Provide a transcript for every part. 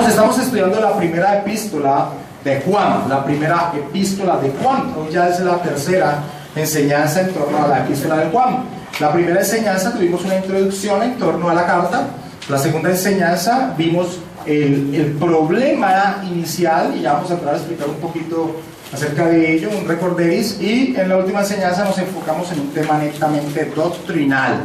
Estamos estudiando la primera epístola de Juan, la primera epístola de Juan. Hoy ya es la tercera enseñanza en torno a la epístola de Juan. La primera enseñanza tuvimos una introducción en torno a la carta. La segunda enseñanza vimos el problema inicial, y ya vamos a entrar a explicar un poquito acerca de ello, un recorderis, y en la última enseñanza nos enfocamos en un tema netamente doctrinal.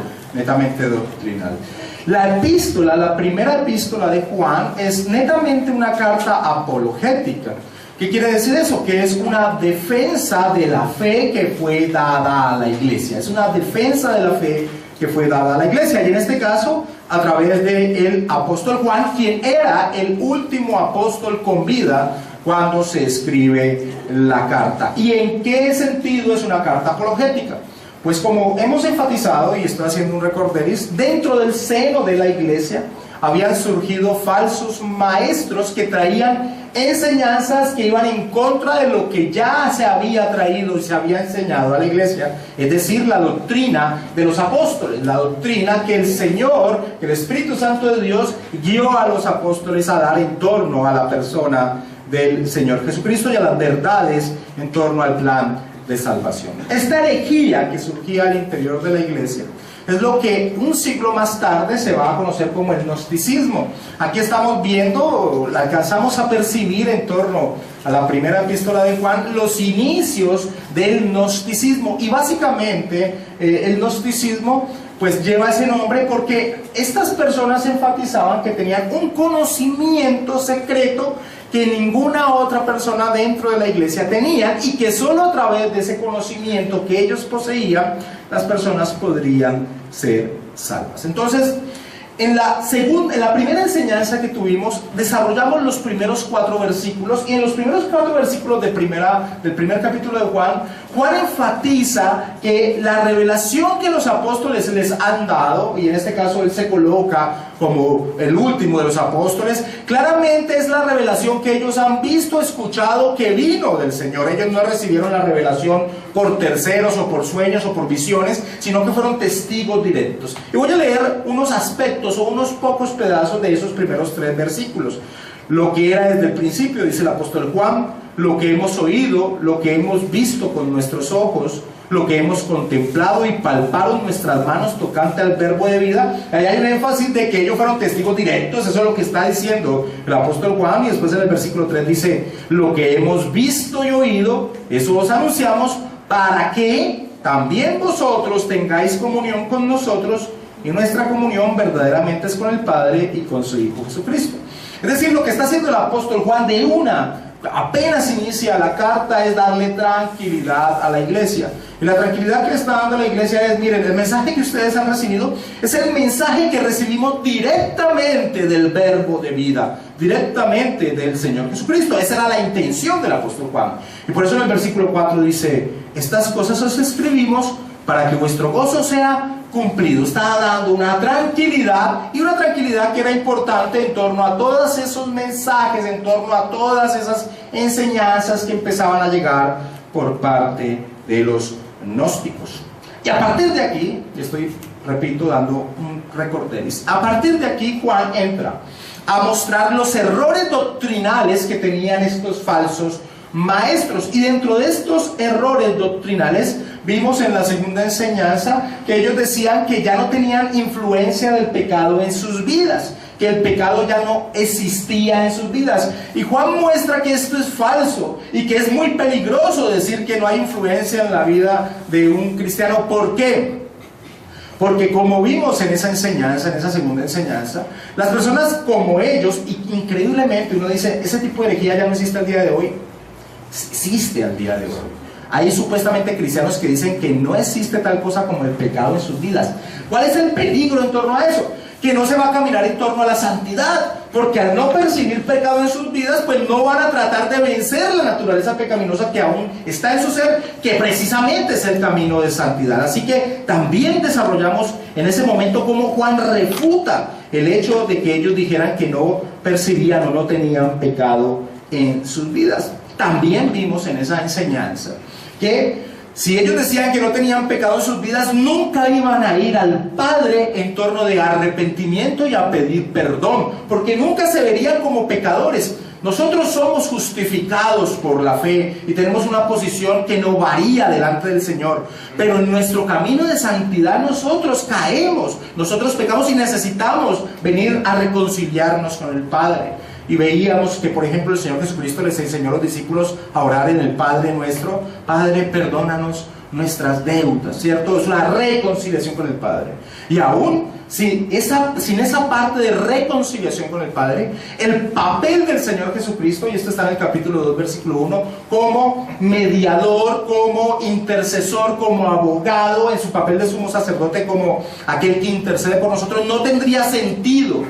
La epístola, la primera epístola de Juan, es netamente una carta apologética. ¿Qué quiere decir eso? Que es una defensa de la fe que fue dada a la iglesia. Es una defensa de la fe que fue dada a la iglesia. Y en este caso, a través del apóstol Juan, quien era el último apóstol con vida cuando se escribe la carta. ¿Y en qué sentido es una carta apologética? Pues como hemos enfatizado, y estoy haciendo un recorderis, dentro del seno de la iglesia habían surgido falsos maestros que traían enseñanzas que iban en contra de lo que ya se había traído y se había enseñado a la iglesia, es decir, la doctrina de los apóstoles, la doctrina que el Señor, que el Espíritu Santo de Dios guió a los apóstoles a dar en torno a la persona del Señor Jesucristo y a las verdades en torno al plan de salvación. Esta herejía que surgía al interior de la iglesia es lo que un siglo más tarde se va a conocer como el gnosticismo. Aquí estamos viendo, alcanzamos a percibir en torno a la primera epístola de Juan los inicios del gnosticismo, y básicamente el gnosticismo pues lleva ese nombre porque estas personas enfatizaban que tenían un conocimiento secreto que ninguna otra persona dentro de la iglesia tenía, y que solo a través de ese conocimiento que ellos poseían, las personas podrían ser salvas. Entonces, en la primera enseñanza que tuvimos, desarrollamos los primeros 4 versículos, y en los primeros 4 versículos del primer capítulo de Juan, Juan enfatiza que la revelación que los apóstoles les han dado, y en este caso él se coloca como el último de los apóstoles, claramente es la revelación que ellos han visto, escuchado, que vino del Señor. Ellos no recibieron la revelación por terceros o por sueños o por visiones, sino que fueron testigos directos. Y voy a leer unos aspectos o unos pocos pedazos de esos primeros 3 versículos. Lo que era desde el principio, dice el apóstol Juan, lo que hemos oído, lo que hemos visto con nuestros ojos, lo que hemos contemplado y palpado en nuestras manos tocante al verbo de vida. Ahí hay un énfasis de que ellos fueron testigos directos. Eso es lo que está diciendo el apóstol Juan. Y después en el versículo 3 dice, lo que hemos visto y oído, eso os anunciamos, para que también vosotros tengáis comunión con nosotros, y nuestra comunión verdaderamente es con el Padre y con su Hijo Jesucristo. Es decir, lo que está haciendo el apóstol Juan apenas inicia la carta, es darle tranquilidad a la iglesia. Y la tranquilidad que le está dando a la iglesia es, miren, el mensaje que ustedes han recibido es el mensaje que recibimos directamente del verbo de vida, directamente del Señor Jesucristo. Esa era la intención del apóstol Juan. Y por eso en el versículo 4 dice, estas cosas os escribimos para que vuestro gozo sea cumplido. Estaba dando una tranquilidad, y una tranquilidad que era importante en torno a todos esos mensajes, en torno a todas esas enseñanzas que empezaban a llegar por parte de los gnósticos. Y a partir de aquí, repito, dando un recorderis, a partir de aquí Juan entra a mostrar los errores doctrinales que tenían estos falsos maestros. Y dentro de estos errores doctrinales vimos en la segunda enseñanza que ellos decían que ya no tenían influencia del pecado en sus vidas, que el pecado ya no existía en sus vidas. Y Juan muestra que esto es falso y que es muy peligroso decir que no hay influencia en la vida de un cristiano. ¿Por qué? Porque como vimos en esa enseñanza, en esa segunda enseñanza, las personas como ellos, y increíblemente uno dice, ese tipo de herejía ya no existe al día de hoy. Existe al día de hoy. Hay supuestamente cristianos que dicen que no existe tal cosa como el pecado en sus vidas. ¿Cuál es el peligro en torno a eso? Que no se va a caminar en torno a la santidad, porque al no percibir pecado en sus vidas, pues no van a tratar de vencer la naturaleza pecaminosa que aún está en su ser, que precisamente es el camino de santidad. Así que también desarrollamos en ese momento cómo Juan refuta el hecho de que ellos dijeran que no percibían o no tenían pecado en sus vidas. También vimos en esa enseñanza que Si ellos decían que no tenían pecado en sus vidas, nunca iban a ir al Padre en torno de arrepentimiento y a pedir perdón, porque nunca se verían como pecadores. Nosotros somos justificados por la fe y tenemos una posición que no varía delante del Señor, pero en nuestro camino de santidad nosotros caemos, nosotros pecamos y necesitamos venir a reconciliarnos con el Padre. Y veíamos que, por ejemplo, el Señor Jesucristo les enseñó a los discípulos a orar en el Padre nuestro: Padre, perdónanos nuestras deudas, ¿cierto? Es una reconciliación con el Padre. Y aún sin esa parte de reconciliación con el Padre, el papel del Señor Jesucristo, y esto está en el capítulo 2, versículo 1, como mediador, como intercesor, como abogado, en su papel de sumo sacerdote, como aquel que intercede por nosotros, no tendría sentido.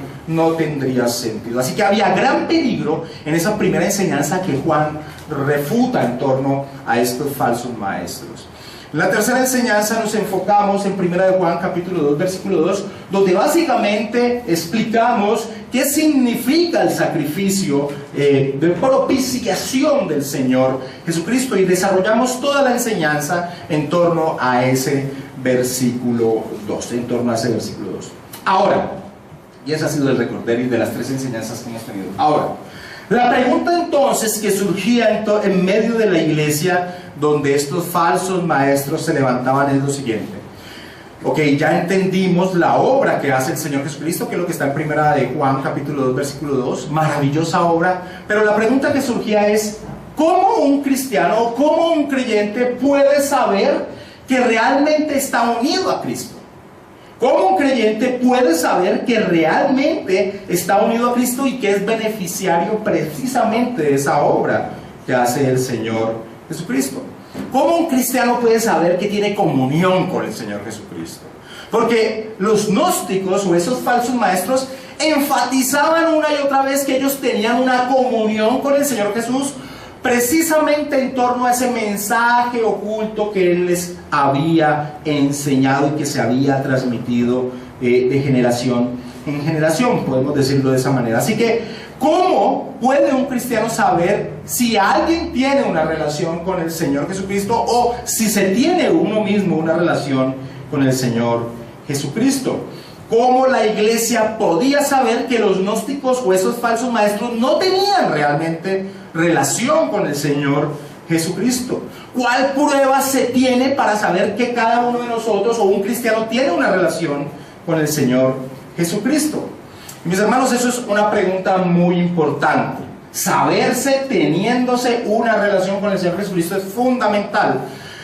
Así que había gran peligro en esa primera enseñanza que Juan refuta en torno a estos falsos maestros. En la tercera enseñanza nos enfocamos en 1 de Juan capítulo 2 versículo 2, donde básicamente explicamos qué significa el sacrificio de propiciación del Señor Jesucristo, y desarrollamos toda la enseñanza en torno a ese versículo 2, Ahora, y ese ha sido el recorderis de las tres enseñanzas que hemos tenido. Ahora, la pregunta entonces que surgía en medio de la iglesia donde estos falsos maestros se levantaban es lo siguiente. Ok, ya entendimos la obra que hace el Señor Jesucristo, que es lo que está en 1 de Juan capítulo 2 versículo 2, maravillosa obra, pero la pregunta que surgía es: ¿cómo un cristiano, cómo un creyente puede saber que realmente está unido a Cristo? ¿Cómo un creyente puede saber que realmente está unido a Cristo y que es beneficiario precisamente de esa obra que hace el Señor Jesucristo? ¿Cómo un cristiano puede saber que tiene comunión con el Señor Jesucristo? Porque los gnósticos o esos falsos maestros enfatizaban una y otra vez que ellos tenían una comunión con el Señor Jesús, precisamente en torno a ese mensaje oculto que Él les había enseñado y que se había transmitido de generación en generación, podemos decirlo de esa manera. Así que, ¿cómo puede un cristiano saber si alguien tiene una relación con el Señor Jesucristo o si se tiene uno mismo una relación con el Señor Jesucristo? ¿Cómo la iglesia podía saber que los gnósticos o esos falsos maestros no tenían realmente relación con el Señor Jesucristo? ¿Cuál prueba se tiene para saber que cada uno de nosotros o un cristiano tiene una relación con el Señor Jesucristo? Y mis hermanos, eso es una pregunta muy importante. Saberse teniéndose una relación con el Señor Jesucristo es fundamental.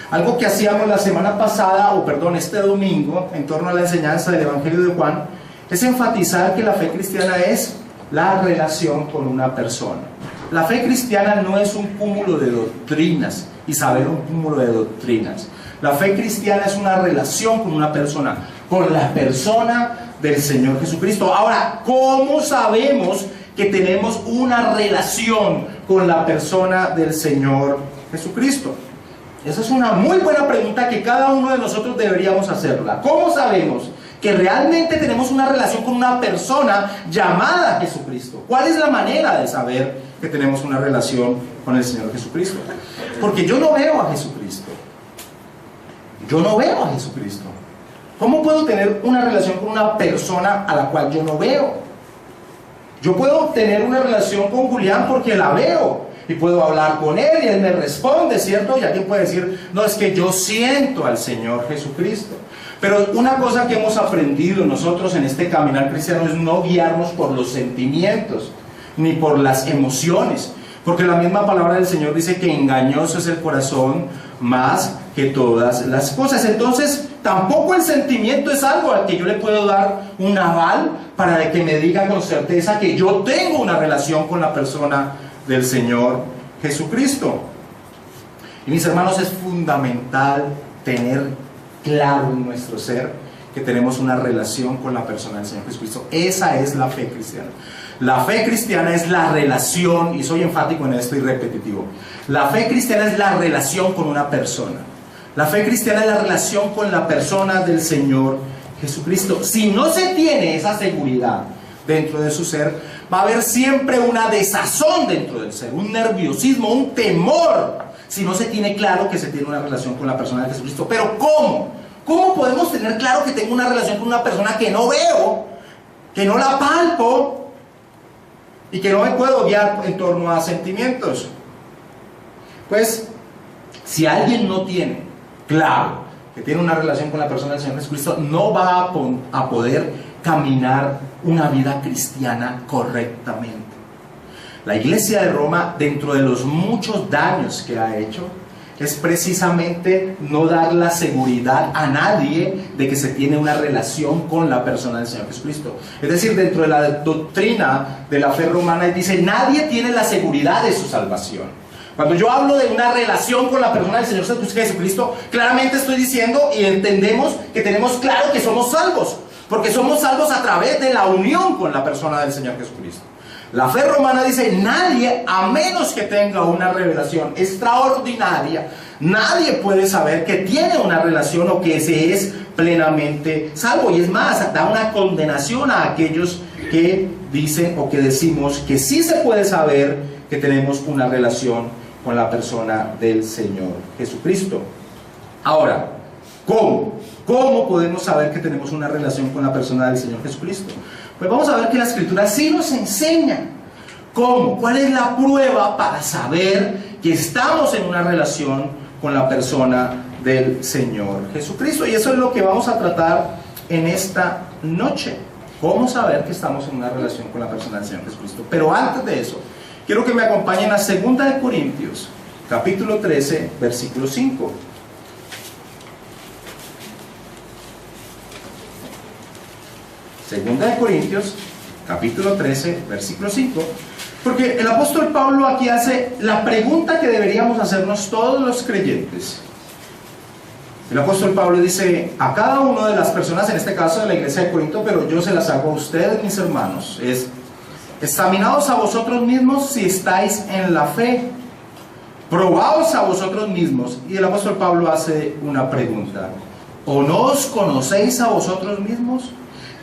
Algo que hacíamos la semana pasada, este domingo, en torno a la enseñanza del Evangelio de Juan, es enfatizar que la fe cristiana es la relación con una persona. La fe cristiana no es un cúmulo de doctrinas y saber un cúmulo de doctrinas. La fe cristiana es una relación con una persona, con la persona del Señor Jesucristo. Ahora, ¿cómo sabemos que tenemos una relación con la persona del Señor Jesucristo? Esa es una muy buena pregunta que cada uno de nosotros deberíamos hacerla. ¿Cómo sabemos que realmente tenemos una relación con una persona llamada Jesucristo? ¿Cuál es la manera de saber que tenemos una relación con el Señor Jesucristo? Porque yo no veo a Jesucristo. Yo no veo a Jesucristo. ¿Cómo puedo tener una relación con una persona a la cual yo no veo? Yo puedo tener una relación con Julián porque la veo y puedo hablar con él y él me responde, ¿cierto? Y alguien puede decir: no, es que yo siento al Señor Jesucristo. Pero una cosa que hemos aprendido nosotros en este caminar cristiano es no guiarnos por los sentimientos ni por las emociones, porque la misma palabra del Señor dice que engañoso es el corazón más que todas las cosas. Entonces tampoco el sentimiento es algo al que yo le puedo dar un aval para que me diga con certeza que yo tengo una relación con la persona del Señor Jesucristo. Y mis hermanos, es fundamental tener claro en nuestro ser que tenemos una relación con la persona del Señor Jesucristo. Esa es la fe cristiana. La fe cristiana es la relación, y soy enfático en esto y repetitivo. La fe cristiana es la relación con una persona. La fe cristiana es la relación con la persona del Señor Jesucristo. Si no se tiene esa seguridad dentro de su ser, va a haber siempre una desazón dentro del ser, un nerviosismo, un temor si no se tiene claro que se tiene una relación con la persona de Jesucristo. Pero ¿cómo? ¿Cómo podemos tener claro que tengo una relación con una persona que no veo, que no la palpo y que no me puedo guiar en torno a sentimientos? Pues, si alguien no tiene claro que tiene una relación con la persona del Señor Jesucristo, no va a poder caminar una vida cristiana correctamente. La Iglesia de Roma, dentro de los muchos daños que ha hecho, es precisamente no dar la seguridad a nadie de que se tiene una relación con la persona del Señor Jesucristo. Es decir, dentro de la doctrina de la fe romana dice, nadie tiene la seguridad de su salvación. Cuando yo hablo de una relación con la persona del Señor Jesucristo, claramente estoy diciendo y entendemos que tenemos claro que somos salvos, porque somos salvos a través de la unión con la persona del Señor Jesucristo. La fe romana dice, nadie, a menos que tenga una revelación extraordinaria, nadie puede saber que tiene una relación o que se es plenamente salvo. Y es más, da una condenación a aquellos que dicen o que decimos que sí se puede saber que tenemos una relación con la persona del Señor Jesucristo. Ahora, ¿cómo? ¿Cómo podemos saber que tenemos una relación con la persona del Señor Jesucristo? Pues vamos a ver que la Escritura sí nos enseña cómo, cuál es la prueba para saber que estamos en una relación con la persona del Señor Jesucristo. Y eso es lo que vamos a tratar en esta noche. ¿Cómo saber que estamos en una relación con la persona del Señor Jesucristo? Pero antes de eso, quiero que me acompañen a 2 de Corintios, capítulo 13, versículo 5. Segunda de Corintios, capítulo 13, versículo 5, porque el apóstol Pablo aquí hace la pregunta que deberíamos hacernos todos los creyentes. El apóstol Pablo dice a cada una de las personas, en este caso de la iglesia de Corinto, pero yo se las hago a ustedes, mis hermanos, es: examinaos a vosotros mismos si estáis en la fe, probaos a vosotros mismos. Y el apóstol Pablo hace una pregunta: ¿o no os conocéis a vosotros mismos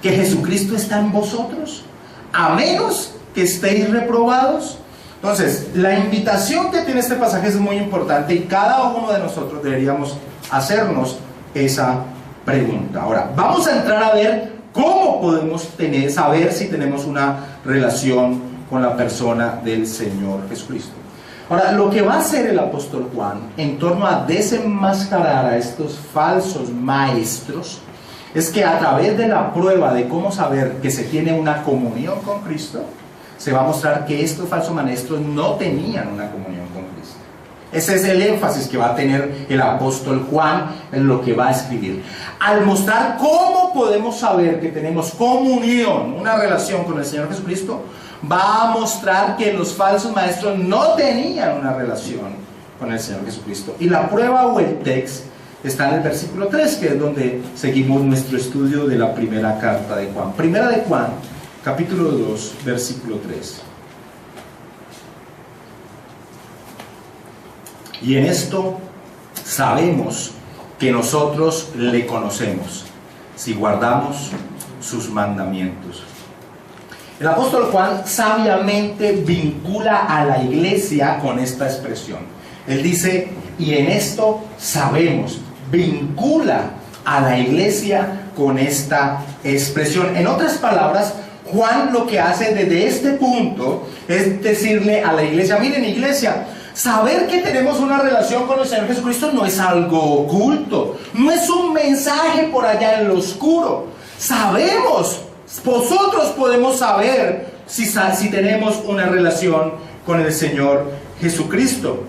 que Jesucristo está en vosotros, a menos que estéis reprobados? Entonces, la invitación que tiene este pasaje es muy importante y cada uno de nosotros deberíamos hacernos esa pregunta. Ahora, vamos a entrar a ver cómo podemos saber si tenemos una relación con la persona del Señor Jesucristo. Ahora, lo que va a hacer el apóstol Juan en torno a desenmascarar a estos falsos maestros es que a través de la prueba de cómo saber que se tiene una comunión con Cristo, se va a mostrar que estos falsos maestros no tenían una comunión con Cristo. Ese es el énfasis que va a tener el apóstol Juan en lo que va a escribir. Al mostrar cómo podemos saber que tenemos comunión, una relación con el Señor Jesucristo, va a mostrar que los falsos maestros no tenían una relación con el Señor Jesucristo. Y la prueba o el texto está en el versículo 3, que es donde seguimos nuestro estudio de la primera carta de Juan. Primera de Juan, capítulo 2, versículo 3. Y en esto sabemos que nosotros le conocemos, si guardamos sus mandamientos. El apóstol Juan sabiamente vincula a la iglesia con esta expresión. Él dice, y en esto sabemos, vincula a la iglesia con esta expresión. En otras palabras, Juan lo que hace desde este punto es decirle a la iglesia: miren, iglesia, saber que tenemos una relación con el Señor Jesucristo no es algo oculto, no es un mensaje por allá en lo oscuro. Sabemos, vosotros podemos saber si tenemos una relación con el Señor Jesucristo.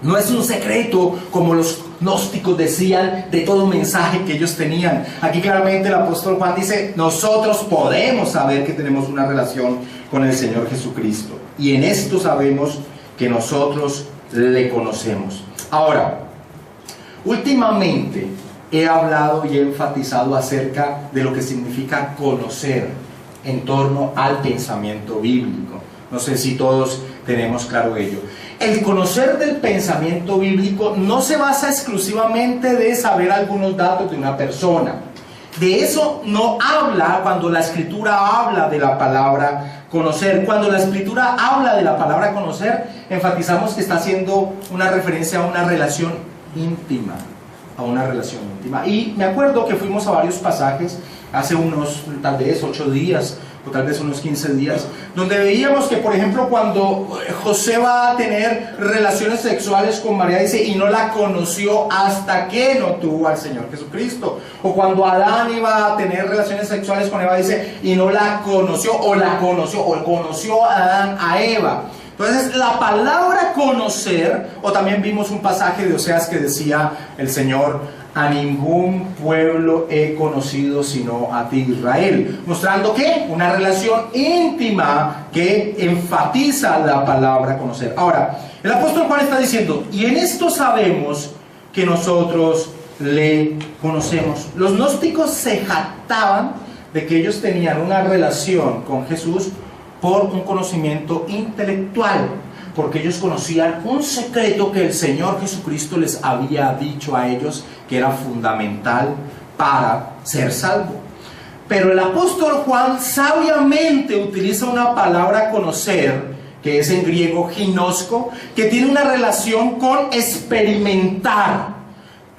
No es un secreto, como los gnósticos decían, de todo mensaje que ellos tenían. Aquí claramente el apóstol Juan dice: nosotros podemos saber que tenemos una relación con el Señor Jesucristo. Y en esto sabemos que nosotros le conocemos. Ahora, últimamente he hablado y he enfatizado acerca de lo que significa conocer en torno al pensamiento bíblico. No sé si todos tenemos claro ello. El conocer del pensamiento bíblico no se basa exclusivamente de saber algunos datos de una persona. De eso no habla cuando la Escritura habla de la palabra conocer. Cuando la Escritura habla de la palabra conocer, enfatizamos que está haciendo una referencia a una relación íntima. A una relación íntima. Y me acuerdo que fuimos a varios pasajes hace unos, tal vez 8 días, o tal vez unos 15 días, donde veíamos que, por ejemplo, cuando José va a tener relaciones sexuales con María, dice, y no la conoció hasta que no tuvo al Señor Jesucristo. O cuando Adán iba a tener relaciones sexuales con Eva, dice, y no la conoció, o conoció a Adán a Eva. Entonces, la palabra conocer, o también vimos un pasaje de Oseas que decía el Señor, a ningún pueblo he conocido sino a ti, Israel, mostrando que una relación íntima que enfatiza la palabra conocer. Ahora, el apóstol Juan está diciendo, y en esto sabemos que nosotros le conocemos. Los gnósticos se jactaban de que ellos tenían una relación con Jesús por un conocimiento intelectual, porque ellos conocían un secreto que el Señor Jesucristo les había dicho a ellos que era fundamental para ser salvo. Pero el apóstol Juan sabiamente utiliza una palabra conocer, que es en griego ginosko, que tiene una relación con experimentar.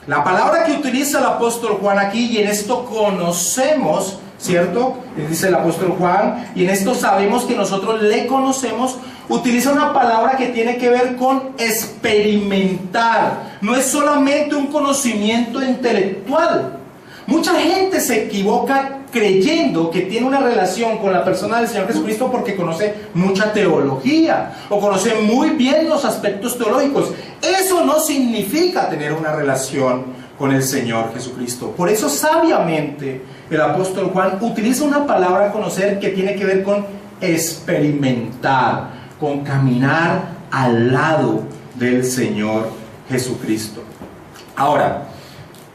La palabra que utiliza el apóstol Juan aquí, y en esto conocemos, ¿cierto? Dice el apóstol Juan, y en esto sabemos que nosotros le conocemos, utiliza una palabra que tiene que ver con experimentar. No es solamente un conocimiento intelectual. Mucha gente se equivoca creyendo que tiene una relación con la persona del Señor Jesucristo porque conoce mucha teología o conoce muy bien los aspectos teológicos. Eso no significa tener una relación con el Señor Jesucristo. Por eso sabiamente el apóstol Juan utiliza una palabra conocer que tiene que ver con experimentar, con caminar al lado del Señor Jesucristo. Ahora,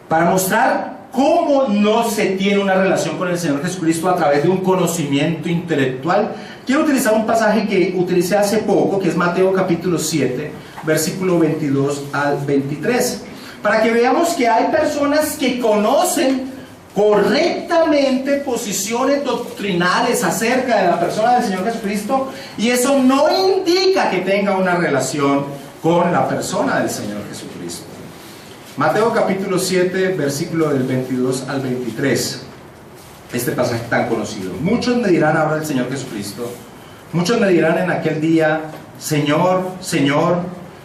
para mostrar cómo no se tiene una relación con el Señor Jesucristo a través de un conocimiento intelectual, quiero utilizar un pasaje que utilicé hace poco, que es Mateo capítulo 7, versículo 22 al 23, para que veamos que hay personas que conocen correctamente posiciones doctrinales acerca de la persona del Señor Jesucristo, y eso no indica que tenga una relación con la persona del Señor Jesucristo. Mateo capítulo 7, versículo del 22 al 23. Este pasaje tan conocido. Muchos me dirán, ahora el Señor Jesucristo, muchos me dirán en aquel día, Señor, Señor,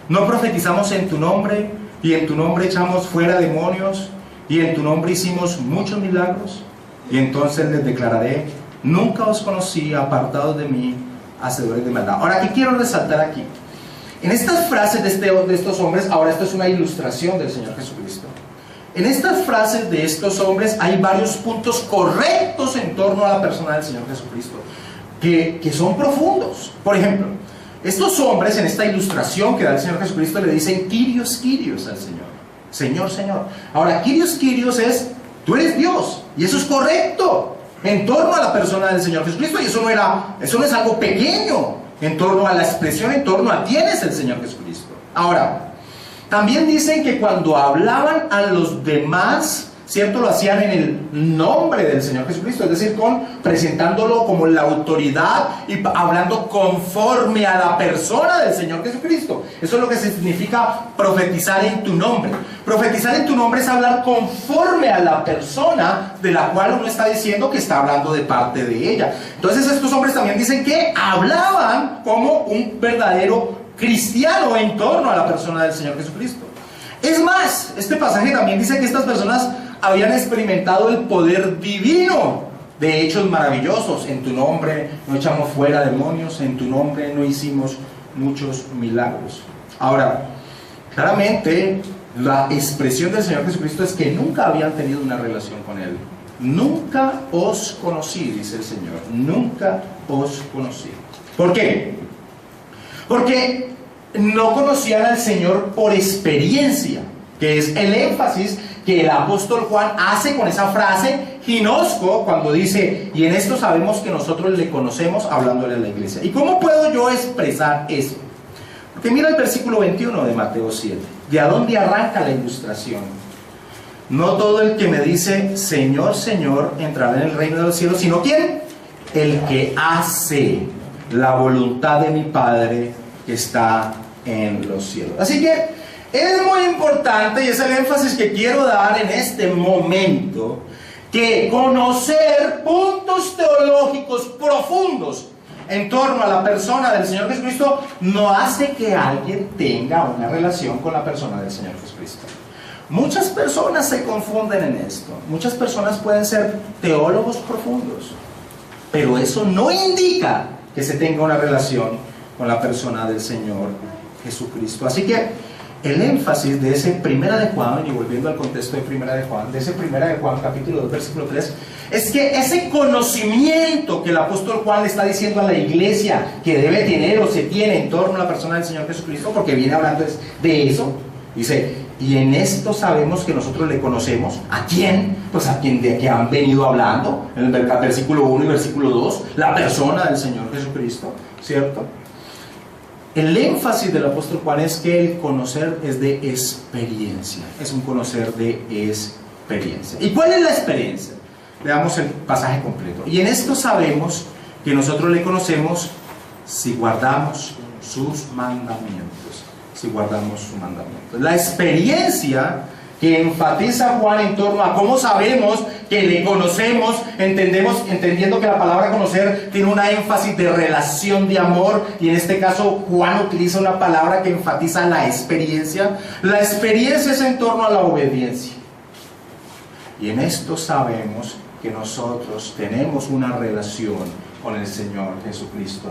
¿no profetizamos en tu nombre, y en tu nombre echamos fuera demonios, y en tu nombre hicimos muchos milagros? Y entonces les declararé, nunca os conocí, apartados de mí, hacedores de maldad. Ahora, ¿qué quiero resaltar aquí? En estas frases de estos hombres, ahora esto es una ilustración del Señor Jesucristo. En estas frases de estos hombres hay varios puntos correctos en torno a la persona del Señor Jesucristo, que son profundos. Por ejemplo, estos hombres en esta ilustración que da el Señor Jesucristo le dicen Kyrios, Kyrios al Señor. Señor, Señor. Ahora, Kyrios, Kyrios es, tú eres Dios, y eso es correcto en torno a la persona del Señor Jesucristo, y eso no es algo pequeño en torno a la expresión, en torno a quién es el Señor Jesucristo. Ahora, también dicen que cuando hablaban a los demás, ¿cierto? Lo hacían en el nombre del Señor Jesucristo, es decir, presentándolo como la autoridad y hablando conforme a la persona del Señor Jesucristo. Eso es lo que significa profetizar en tu nombre. Profetizar en tu nombre es hablar conforme a la persona de la cual uno está diciendo que está hablando de parte de ella. Entonces estos hombres también dicen que hablaban como un verdadero cristiano en torno a la persona del Señor Jesucristo. Es más, este pasaje también dice que estas personas habían experimentado el poder divino de hechos maravillosos. En tu nombre no echamos fuera demonios, en tu nombre no hicimos muchos milagros. Ahora, claramente la expresión del Señor Jesucristo es que nunca habían tenido una relación con Él. Nunca os conocí, dice el Señor, nunca os conocí. ¿Por qué? Porque no conocían al Señor por experiencia, que es el énfasis que el apóstol Juan hace con esa frase ginosco cuando dice, y en esto sabemos que nosotros le conocemos, hablándole a la iglesia. ¿Y cómo puedo yo expresar eso? Porque mira el versículo 21 de Mateo 7, de a dónde arranca la ilustración. No todo el que me dice Señor, Señor entrará en el reino de los cielos, sino ¿quién? El que hace la voluntad de mi Padre que está en los cielos. Así que es muy importante, y es el énfasis que quiero dar en este momento, que conocer puntos teológicos profundos en torno a la persona del Señor Jesucristo no hace que alguien tenga una relación con la persona del Señor Jesucristo. Muchas personas se confunden en esto. Muchas personas pueden ser teólogos profundos, pero eso no indica que se tenga una relación con la persona del Señor Jesucristo. Así que el énfasis de ese Primera de Juan, y volviendo al contexto de Primera de Juan, de ese Primera de Juan capítulo 2 versículo 3, es que ese conocimiento que el apóstol Juan le está diciendo a la iglesia que debe tener o se tiene en torno a la persona del Señor Jesucristo, porque viene hablando de eso, dice: y en esto sabemos que nosotros le conocemos. ¿A quién? Pues a quien de que han venido hablando en el versículo 1 y versículo 2, la persona del Señor Jesucristo, ¿cierto? El énfasis del apóstol Juan es que el conocer es de experiencia, es un conocer de experiencia. ¿Y cuál es la experiencia? Veamos el pasaje completo. Y en esto sabemos que nosotros le conocemos si guardamos sus mandamientos. Si guardamos sus mandamientos. La experiencia que enfatiza Juan en torno a cómo sabemos que le conocemos, entendiendo que la palabra conocer tiene una énfasis de relación de amor, y en este caso Juan utiliza una palabra que enfatiza la experiencia. La experiencia es en torno a la obediencia, y en esto sabemos que nosotros tenemos una relación con el Señor Jesucristo,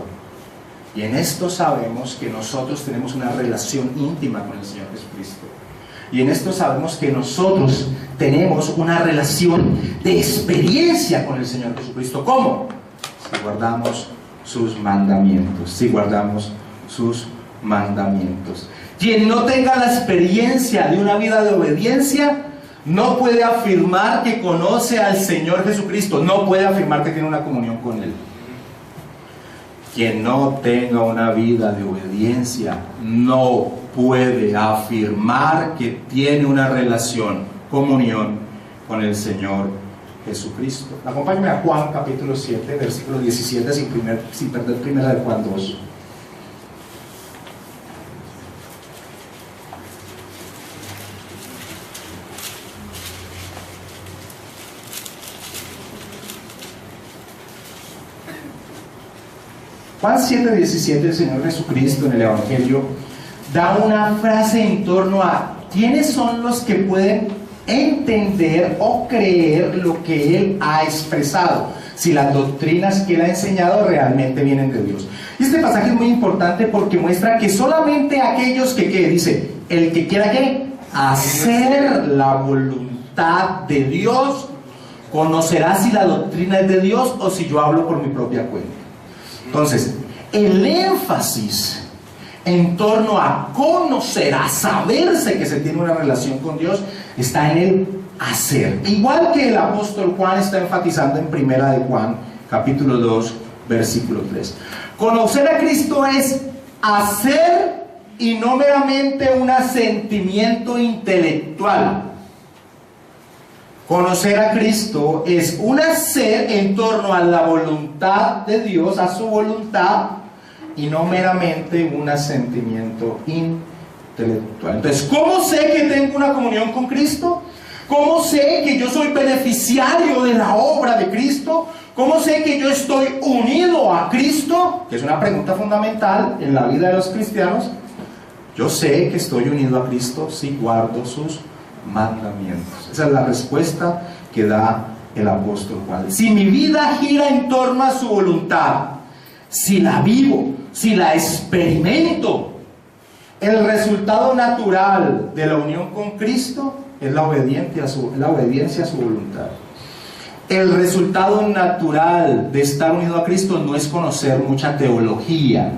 y en esto sabemos que nosotros tenemos una relación íntima con el Señor Jesucristo. Y en esto sabemos que nosotros tenemos una relación de experiencia con el Señor Jesucristo. ¿Cómo? Si guardamos sus mandamientos. Si guardamos sus mandamientos. Quien no tenga la experiencia de una vida de obediencia no puede afirmar que conoce al Señor Jesucristo. No puede afirmar que tiene una comunión con Él. Quien no tenga una vida de obediencia no puede afirmar que tiene una relación, comunión con el Señor Jesucristo. Acompáñame a Juan capítulo 7, versículo 17, sin perder Primera de Juan 2. Juan 7, 17, el Señor Jesucristo en el Evangelio da una frase en torno a quiénes son los que pueden entender o creer lo que Él ha expresado, si las doctrinas que Él ha enseñado realmente vienen de Dios. Y este pasaje es muy importante porque muestra que solamente aquellos que, ¿qué? Dice, el que quiera ¿qué? Hacer la voluntad de Dios, conocerá si la doctrina es de Dios o si yo hablo por mi propia cuenta. Entonces, el énfasis en torno a conocer, a saberse que se tiene una relación con Dios, está en el hacer. Igual que el apóstol Juan está enfatizando en Primera de Juan, capítulo 2, versículo 3. Conocer a Cristo es hacer y no meramente un asentimiento intelectual. Conocer a Cristo es un hacer en torno a la voluntad de Dios, a su voluntad, y no meramente un asentimiento intelectual. Entonces, ¿cómo sé que tengo una comunión con Cristo? ¿Cómo sé que yo soy beneficiario de la obra de Cristo? ¿Cómo sé que yo estoy unido a Cristo? Que es una pregunta fundamental en la vida de los cristianos. Yo sé que estoy unido a Cristo si guardo sus mandamientos. Esa es la respuesta que da el apóstol Juan. Si mi vida gira en torno a su voluntad, si la vivo, si la experimento, el resultado natural de la unión con Cristo es la obediencia a su voluntad. El resultado natural de estar unido a Cristo no es conocer mucha teología.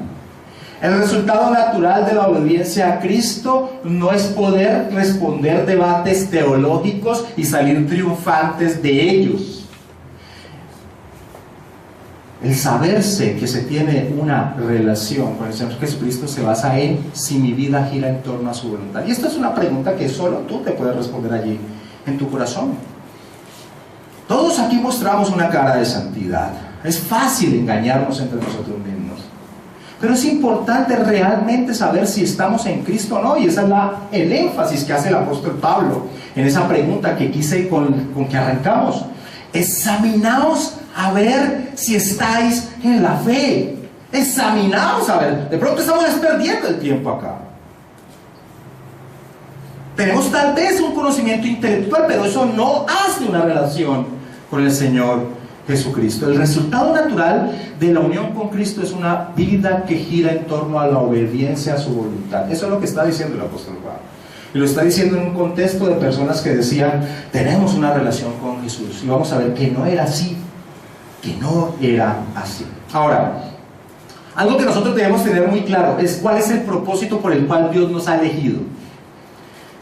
El resultado natural de la obediencia a Cristo no es poder responder debates teológicos y salir triunfantes de ellos. El saberse que se tiene una relación con el Señor Jesucristo se basa en si mi vida gira en torno a su voluntad. Y esta es una pregunta que solo tú te puedes responder allí en tu corazón. Todos aquí mostramos una cara de santidad. Es fácil engañarnos entre nosotros mismos. Pero es importante realmente saber si estamos en Cristo o no. Y ese es el énfasis que hace el apóstol Pablo en esa pregunta que quise con que arrancamos. Examinaos a ver si estáis en la fe. Examinaos a ver. De pronto estamos perdiendo el tiempo acá. Tenemos tal vez un conocimiento intelectual, pero eso no hace una relación con el Señor Jesucristo. El resultado natural de la unión con Cristo es una vida que gira en torno a la obediencia a su voluntad. Eso es lo que está diciendo el apóstol Juan. Y lo está diciendo en un contexto de personas que decían, tenemos una relación con Jesús. Y vamos a ver que no era así. Que no era así. Ahora, algo que nosotros debemos tener muy claro es cuál es el propósito por el cual Dios nos ha elegido.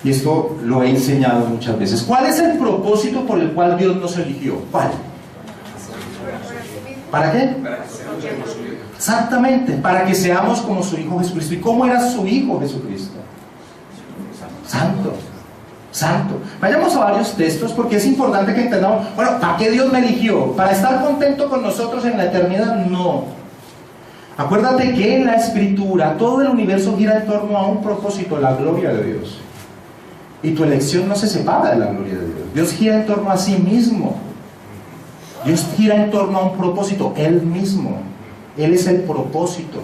Y esto lo he enseñado muchas veces. ¿Cuál es el propósito por el cual Dios nos eligió? ¿Cuál? ¿Para qué? Exactamente, para que seamos como su Hijo Jesucristo. ¿Y cómo era su Hijo Jesucristo? Santo, santo. Vayamos a varios textos porque es importante que entendamos, bueno, ¿para qué Dios me eligió? ¿Para estar contento con nosotros en la eternidad? No. Acuérdate que en la Escritura todo el universo gira en torno a un propósito, la gloria de Dios. Y tu elección no se separa de la gloria de Dios. Dios gira en torno a sí mismo. Dios gira en torno a un propósito, Él mismo. Él es el propósito.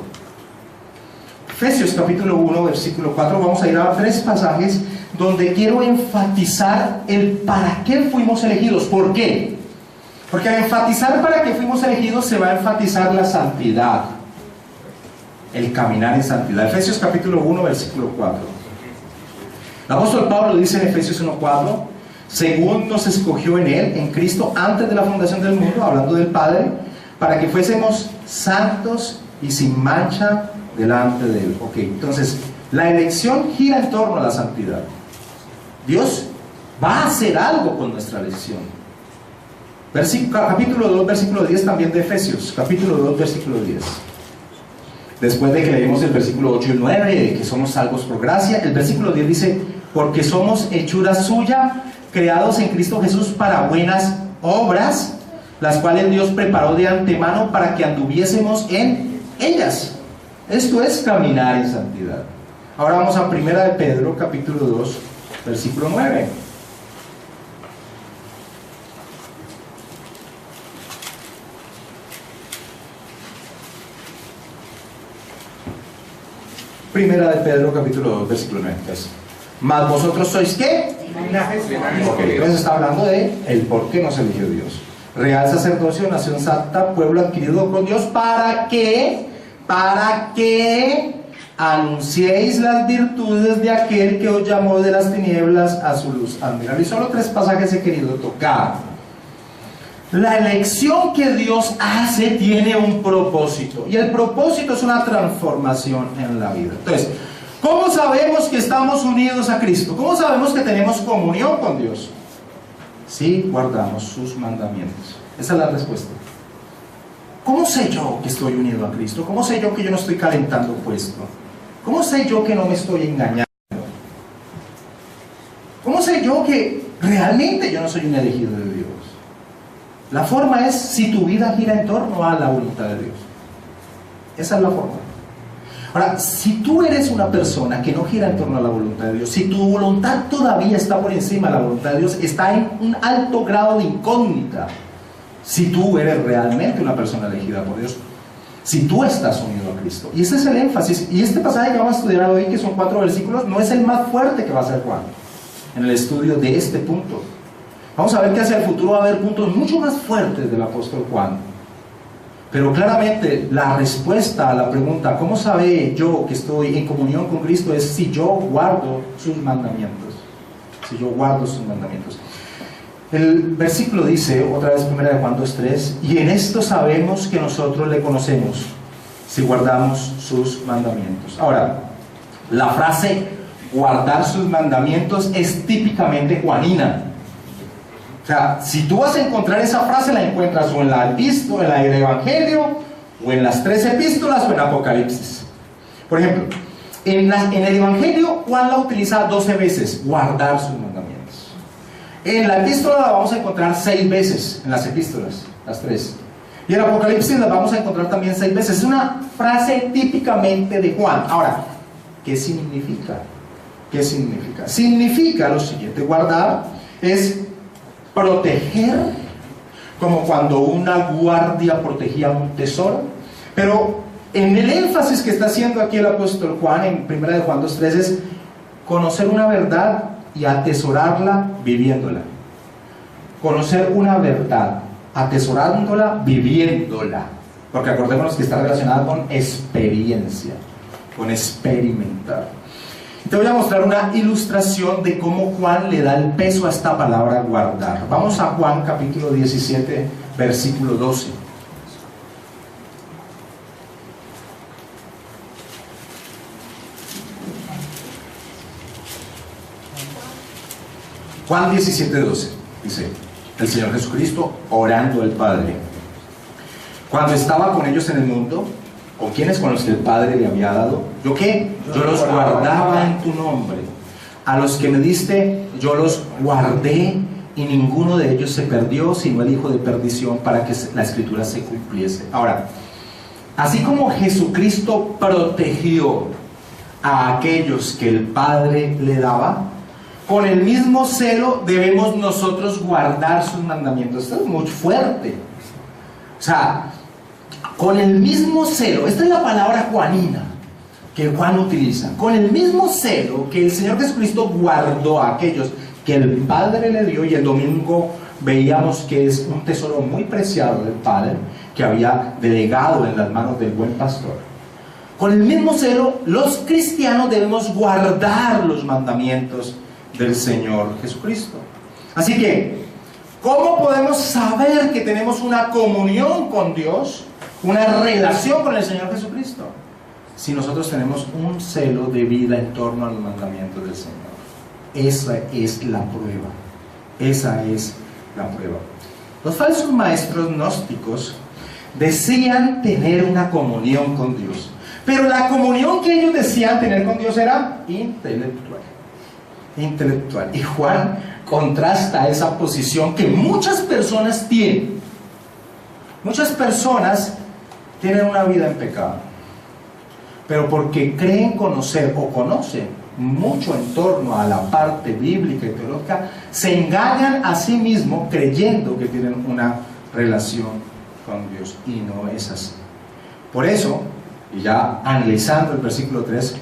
Efesios capítulo 1, versículo 4, vamos a ir a 3 pasajes donde quiero enfatizar el para qué fuimos elegidos. ¿Por qué? Porque al enfatizar para qué fuimos elegidos se va a enfatizar la santidad, el caminar en santidad. Efesios capítulo 1, versículo 4. El apóstol Pablo dice en Efesios 1:4, según nos escogió en Él, en Cristo, antes de la fundación del mundo, hablando del Padre, para que fuésemos santos y sin mancha delante de Él. Ok, entonces, la elección gira en torno a la santidad. Dios va a hacer algo con nuestra elección. Capítulo 2, versículo 10 también de Efesios, capítulo 2, versículo 10. Después de que leímos el versículo 8 y 9, que somos salvos por gracia, el versículo 10 dice, porque somos hechura suya, creados en Cristo Jesús para buenas obras, las cuales Dios preparó de antemano para que anduviésemos en ellas. Esto es caminar en santidad. Ahora vamos a 1 de Pedro, capítulo 2, versículo 9. Primera de Pedro, capítulo 2, versículo 9. Mas vosotros sois ¿qué? Okay, entonces está hablando de el por qué nos eligió Dios. Real sacerdocio, nación santa, pueblo adquirido con Dios, para que anunciéis las virtudes de aquel que os llamó de las tinieblas a su luz admirable. Y solo 3 pasajes he querido tocar. La elección que Dios hace tiene un propósito, y el propósito es una transformación en la vida. Entonces, ¿cómo sabemos que estamos unidos a Cristo? ¿Cómo sabemos que tenemos comunión con Dios? Sí, guardamos sus mandamientos. Esa es la respuesta. ¿Cómo sé yo que estoy unido a Cristo? ¿Cómo sé yo que yo no estoy calentando puesto? ¿Cómo sé yo que no me estoy engañando? ¿Cómo sé yo que realmente yo no soy un elegido de Dios? La forma es si tu vida gira en torno a la voluntad de Dios. Esa es la forma. Ahora, si tú eres una persona que no gira en torno a la voluntad de Dios, si tu voluntad todavía está por encima de la voluntad de Dios, está en un alto grado de incógnita. Si tú eres realmente una persona elegida por Dios, si tú estás unido a Cristo. Y ese es el énfasis. Y este pasaje que vamos a estudiar hoy, que son 4 versículos, no es el más fuerte que va a ser Juan en el estudio de este punto. Vamos a ver que hacia el futuro va a haber puntos mucho más fuertes del apóstol Juan. Pero claramente la respuesta a la pregunta, ¿cómo sabe yo que estoy en comunión con Cristo? Es si yo guardo sus mandamientos. Si yo guardo sus mandamientos. El versículo dice, otra vez 1 de Juan 2:3, y en esto sabemos que nosotros le conocemos, si guardamos sus mandamientos. Ahora, la frase guardar sus mandamientos es típicamente juanina. O sea, si tú vas a encontrar esa frase, la encuentras o en la epístola, en el Evangelio, o en las 3 epístolas, o en Apocalipsis. Por ejemplo, en el Evangelio, Juan la utiliza 12 veces, guardar sus mandamientos. En la epístola la vamos a encontrar 6 veces, en las epístolas, las 3. Y en el Apocalipsis la vamos a encontrar también 6 veces. Es una frase típicamente de Juan. Ahora, ¿qué significa? ¿Qué significa? Significa lo siguiente: guardar es proteger, como cuando una guardia protegía un tesoro. Pero en el énfasis que está haciendo aquí el apóstol Juan en 1 de Juan 2:3 es conocer una verdad y atesorarla viviéndola. Conocer una verdad, atesorándola, viviéndola. Porque acordémonos que está relacionada con experiencia, con experimentar. Te voy a mostrar una ilustración de cómo Juan le da el peso a esta palabra guardar. Vamos a Juan capítulo 17, versículo 12. Juan 17, 12. Dice el Señor Jesucristo orando al Padre: cuando estaba con ellos en el mundo, ¿con quiénes? Con los que el Padre le había dado. ¿Yo qué? Yo los guardaba en tu nombre. A los que me diste, yo los guardé, y ninguno de ellos se perdió, sino el hijo de perdición, para que la escritura se cumpliese. Ahora, así como Jesucristo protegió a aquellos que el Padre le daba, con el mismo celo debemos nosotros guardar sus mandamientos. Esto es muy fuerte. O sea, con el mismo celo, esta es la palabra juanina que Juan utiliza, con el mismo celo que el Señor Jesucristo guardó a aquellos que el Padre le dio, y el domingo veíamos que es un tesoro muy preciado del Padre que había delegado en las manos del buen pastor. Con el mismo celo, los cristianos debemos guardar los mandamientos del Señor Jesucristo. Así que, ¿cómo podemos saber que tenemos una comunión con Dios, una relación con el Señor Jesucristo? Si nosotros tenemos un celo de vida en torno a los mandamientos del Señor. Esa es la prueba. Esa es la prueba. Los falsos maestros gnósticos decían tener una comunión con Dios, pero la comunión que ellos decían tener con Dios era intelectual. Y Juan contrasta esa posición que muchas personas tienen. Muchas personas tienen una vida en pecado, pero porque creen conocer o conocen mucho en torno a la parte bíblica y teológica, se engañan a sí mismos creyendo que tienen una relación con Dios, y no es así. Por eso, y ya analizando el versículo 3,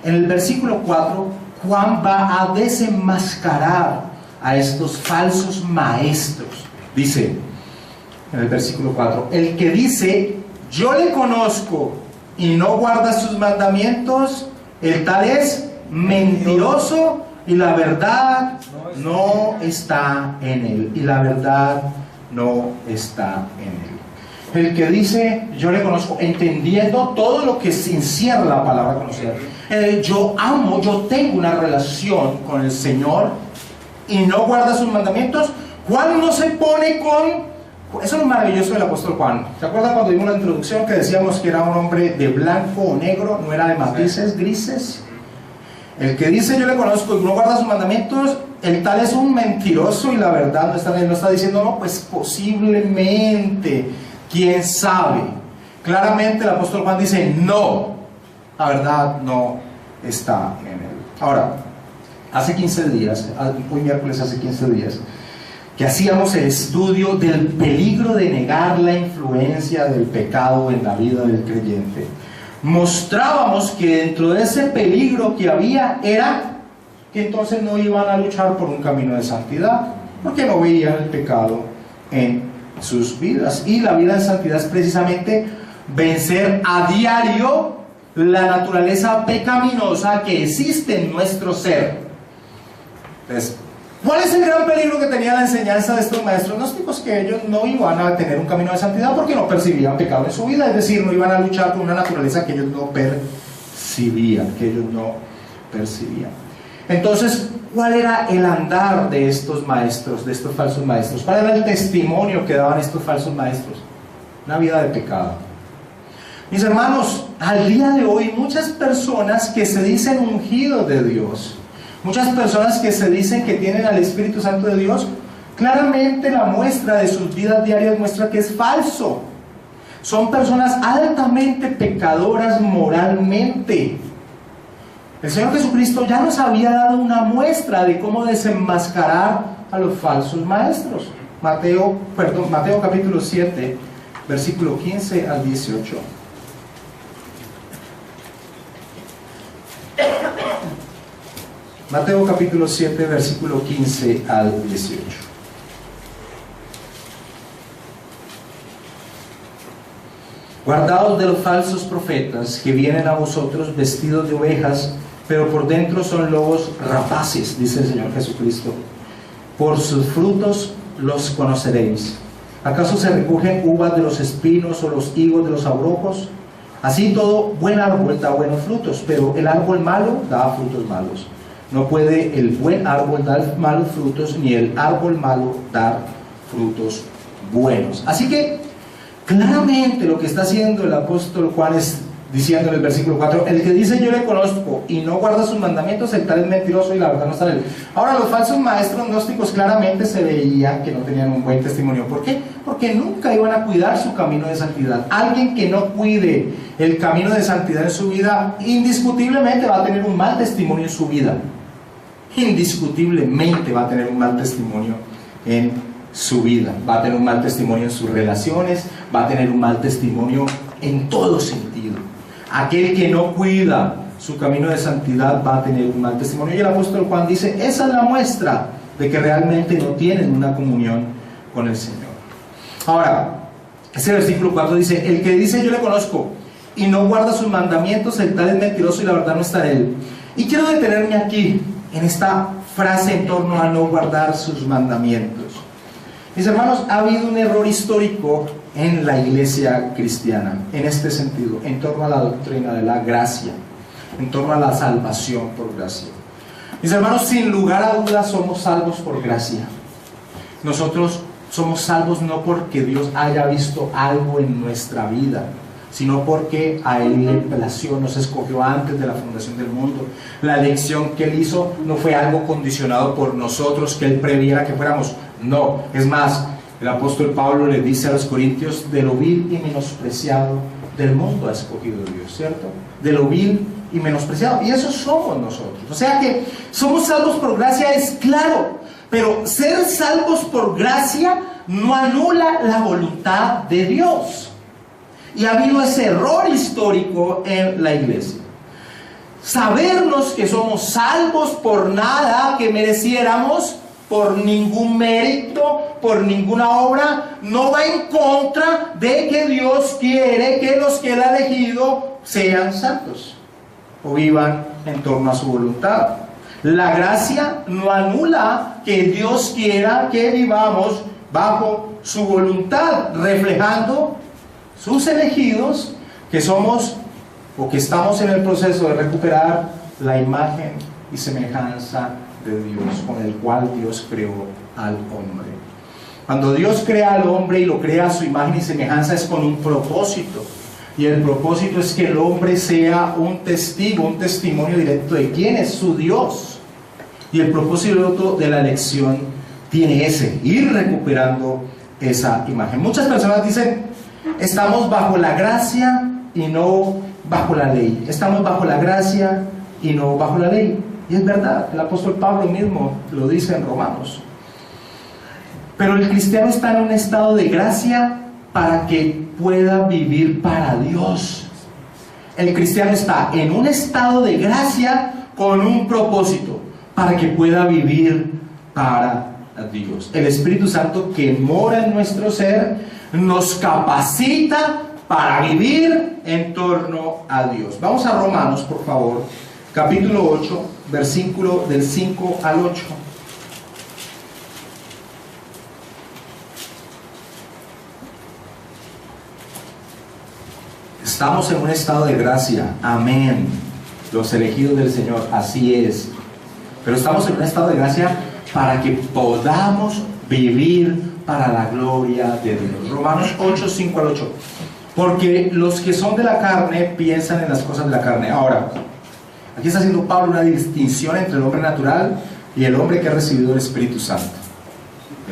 en el versículo 4 Juan va a desenmascarar a estos falsos maestros. Dice en el versículo 4: el que dice yo le conozco y no guarda sus mandamientos, el tal es mentiroso, y la verdad no está en él. Y la verdad no está en él. El que dice yo le conozco, entendiendo todo lo que se encierra la palabra conocer. Yo amo, yo tengo una relación con el Señor y no guarda sus mandamientos. Juan no se pone con... Eso es lo maravilloso del apóstol Juan. ¿Se acuerdan cuando vimos la introducción que decíamos que era un hombre de blanco o negro, no era de matices grises? El que dice yo le conozco y no guarda sus mandamientos, el tal es un mentiroso, y la verdad no está en él. No está diciendo no, pues posiblemente, quién sabe. Claramente el apóstol Juan dice no, la verdad no está en él. Ahora, hace 15 días, hoy miércoles hace 15 días, que hacíamos el estudio del peligro de negar la influencia del pecado en la vida del creyente. Mostrábamos que dentro de ese peligro que había era que entonces no iban a luchar por un camino de santidad, porque no veían el pecado en sus vidas. Y la vida de santidad es precisamente vencer a diario la naturaleza pecaminosa que existe en nuestro ser. Entonces, ¿cuál es el gran peligro que tenía la enseñanza de estos maestros gnósticos? Que ellos no iban a tener un camino de santidad porque no percibían pecado en su vida, es decir, no iban a luchar con una naturaleza que ellos no percibían, Entonces, ¿cuál era el andar de estos maestros, de estos falsos maestros? ¿Cuál era el testimonio que daban estos falsos maestros? Una vida de pecado. Mis hermanos, al día de hoy muchas personas que se dicen ungidos de Dios, Muchas personas que se dicen que tienen al Espíritu Santo de Dios, claramente la muestra de sus vidas diarias muestra que es falso. Son personas altamente pecadoras moralmente. El Señor Jesucristo ya nos había dado una muestra de cómo desenmascarar a los falsos maestros. Mateo capítulo 7, versículo 15 al 18. Mateo capítulo 7, versículo 15 al 18. Guardaos de los falsos profetas que vienen a vosotros vestidos de ovejas, pero por dentro son lobos rapaces, dice el Señor Jesucristo. Por sus frutos los conoceréis. ¿Acaso se recogen uvas de los espinos o los higos de los abrojos? Así todo buen árbol da buenos frutos, pero el árbol malo da frutos malos. No puede el buen árbol dar malos frutos, ni el árbol malo dar frutos buenos. Así que claramente lo que está haciendo el apóstol Juan es diciendo en el versículo 4: el que dice yo le conozco y no guarda sus mandamientos, el tal es mentiroso y la verdad no está en él. Ahora, los falsos maestros gnósticos claramente se veía que no tenían un buen testimonio. ¿Por qué? Porque nunca iban a cuidar su camino de santidad. Alguien que no cuide el camino de santidad en su vida, indiscutiblemente va a tener un mal testimonio en su vida. Indiscutiblemente va a tener un mal testimonio en su vida. Va a tener un mal testimonio en sus relaciones, va a tener un mal testimonio en todo sentido. Aquel que no cuida su camino de santidad va a tener un mal testimonio. Y el apóstol Juan dice: esa es la muestra de que realmente no tienen una comunión con el Señor. Ahora, ese versículo 4 dice: el que dice yo le conozco y no guarda sus mandamientos, el tal es mentiroso y la verdad no está en él. Y quiero detenerme aquí en esta frase en torno a no guardar sus mandamientos. Mis hermanos, ha habido un error histórico en la iglesia cristiana, en este sentido, en torno a la doctrina de la gracia, en torno a la salvación por gracia. Mis hermanos, sin lugar a dudas somos salvos por gracia. Nosotros somos salvos no porque Dios haya visto algo en nuestra vida, sino porque a Él le plació, nos escogió antes de la fundación del mundo. La elección que Él hizo no fue algo condicionado por nosotros, que Él previera que fuéramos. No, es más, el apóstol Pablo le dice a los corintios: de lo vil y menospreciado del mundo ha escogido Dios, ¿cierto? De lo vil y menospreciado, y eso somos nosotros. O sea que somos salvos por gracia, es claro, pero ser salvos por gracia no anula la voluntad de Dios. Y ha habido ese error histórico en la iglesia. Sabernos que somos salvos por nada que mereciéramos, por ningún mérito, por ninguna obra, no va en contra de que Dios quiere que los que Él ha elegido sean santos o vivan en torno a su voluntad. La gracia no anula que Dios quiera que vivamos bajo su voluntad, reflejando sus elegidos, que somos o que estamos en el proceso de recuperar la imagen y semejanza de Dios, con el cual Dios creó al hombre. Cuando Dios crea al hombre y lo crea a su imagen y semejanza, es con un propósito, y el propósito es que el hombre sea un testigo, un testimonio directo de quién es su Dios. Y el propósito de la elección tiene ese: ir recuperando esa imagen. Muchas personas dicen: estamos bajo la gracia y no bajo la ley. Estamos bajo la gracia y no bajo la ley. Y es verdad, el apóstol Pablo mismo lo dice en Romanos. Pero el cristiano está en un estado de gracia para que pueda vivir para Dios. El cristiano está en un estado de gracia con un propósito, para que pueda vivir para Dios. El Espíritu Santo que mora en nuestro ser nos capacita para vivir en torno a Dios. Vamos a Romanos, por favor, capítulo 8, versículo del 5 al 8. Estamos en un estado de gracia, amén. Los elegidos del Señor, así es. Pero estamos en un estado de gracia para que podamos vivir para la gloria de Dios. Romanos 8, 5 al 8. Porque los que son de la carne piensan en las cosas de la carne. Ahora, Aquí está haciendo Pablo una distinción entre el hombre natural y el hombre que ha recibido el Espíritu Santo.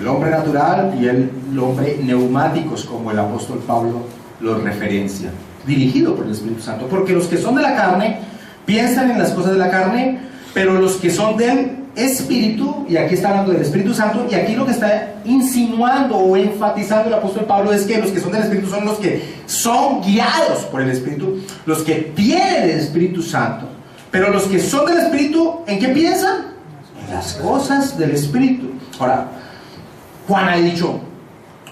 El hombre natural y el hombre neumáticos, como el apóstol Pablo los referencia, dirigido por el Espíritu Santo. Porque los que son de la carne piensan en las cosas de la carne, pero los que son del Espíritu, y aquí está hablando del Espíritu Santo, y aquí lo que está insinuando o enfatizando el apóstol Pablo es que los que son del Espíritu son los que son guiados por el Espíritu, los que tienen el Espíritu Santo. Pero los que son del Espíritu, ¿en qué piensan? En las cosas del Espíritu. Ahora, Juan ha dicho,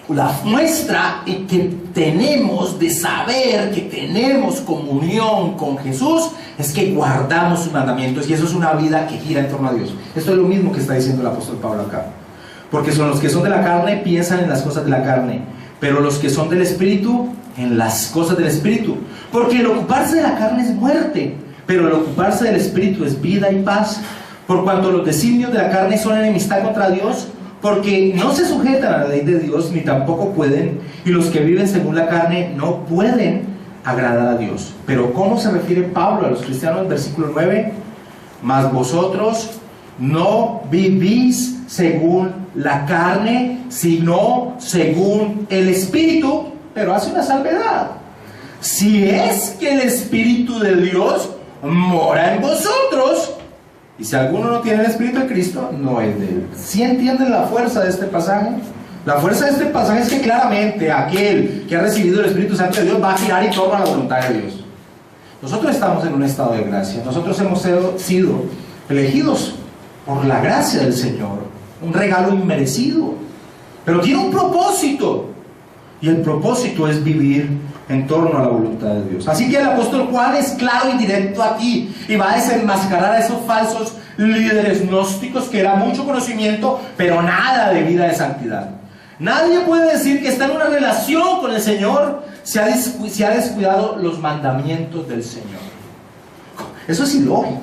la muestra que tenemos de saber que tenemos comunión con Jesús es que guardamos sus mandamientos, y eso es una vida que gira en torno a Dios. Esto es lo mismo que está diciendo el apóstol Pablo acá. Porque son los que son de la carne piensan en las cosas de la carne, pero los que son del Espíritu en las cosas del Espíritu. Porque el ocuparse de la carne es muerte, pero el ocuparse del Espíritu es vida y paz. Por cuanto los designios de la carne son enemistad contra Dios, porque no se sujetan a la ley de Dios, ni tampoco pueden, y los que viven según la carne no pueden agradar a Dios. Pero ¿cómo se refiere Pablo a los cristianos en versículo 9? Mas vosotros no vivís según la carne, sino según el Espíritu. Pero hace una salvedad: si es que el Espíritu de Dios mora en vosotros. Y si alguno no tiene el Espíritu de Cristo, no es de él. ¿Sí entienden la fuerza de este pasaje? La fuerza de este pasaje es que claramente aquel que ha recibido el Espíritu Santo de Dios va a girar en torno a la voluntad de Dios. Nosotros estamos en un estado de gracia. Nosotros hemos sido elegidos por la gracia del Señor. Un regalo inmerecido. Pero tiene un propósito. Y el propósito es vivir en torno a la voluntad de Dios. Así que el apóstol Juan es claro y directo aquí, y va a desenmascarar a esos falsos líderes gnósticos que era mucho conocimiento, pero nada de vida de santidad. Nadie puede decir que está en una relación con el Señor si ha descuidado los mandamientos del Señor. Eso es ilógico.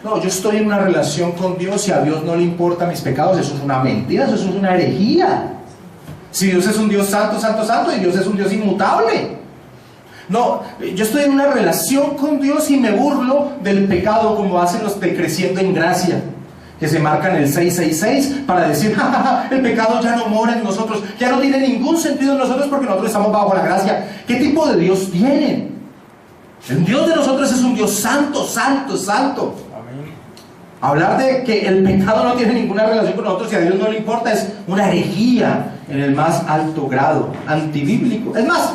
No, yo estoy en una relación con Dios y a Dios no le importan mis pecados. Eso es una mentira, eso es una herejía. Si Dios es un Dios santo, santo, santo, y Dios es un Dios inmutable. No, yo estoy en una relación con Dios y me burlo del pecado, como hacen los de Creciendo en Gracia, que se marcan el 666 para decir, ja, ja, ja, el pecado ya no mora en nosotros, ya no tiene ningún sentido en nosotros porque nosotros estamos bajo la gracia. ¿Qué tipo de Dios tienen? El Dios de nosotros es un Dios santo, santo, santo. Amén. Hablar de que el pecado no tiene ninguna relación con nosotros y a Dios no le importa es una herejía en el más alto grado, antibíblico. Es más,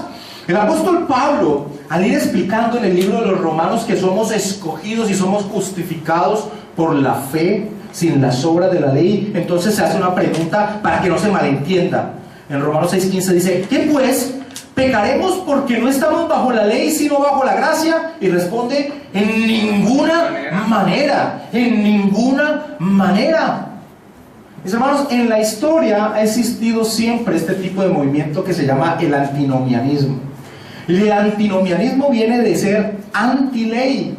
el apóstol Pablo, al ir explicando en el libro de los Romanos que somos escogidos y somos justificados por la fe, sin las obras de la ley, entonces se hace una pregunta para que no se malentienda. En Romanos 6:15 dice, ¿qué pues? ¿Pecaremos porque no estamos bajo la ley sino bajo la gracia? Y responde, en ninguna manera, en ninguna manera. Mis hermanos, en la historia ha existido siempre este tipo de movimiento que se llama el antinomianismo. El antinomianismo viene de ser anti-ley.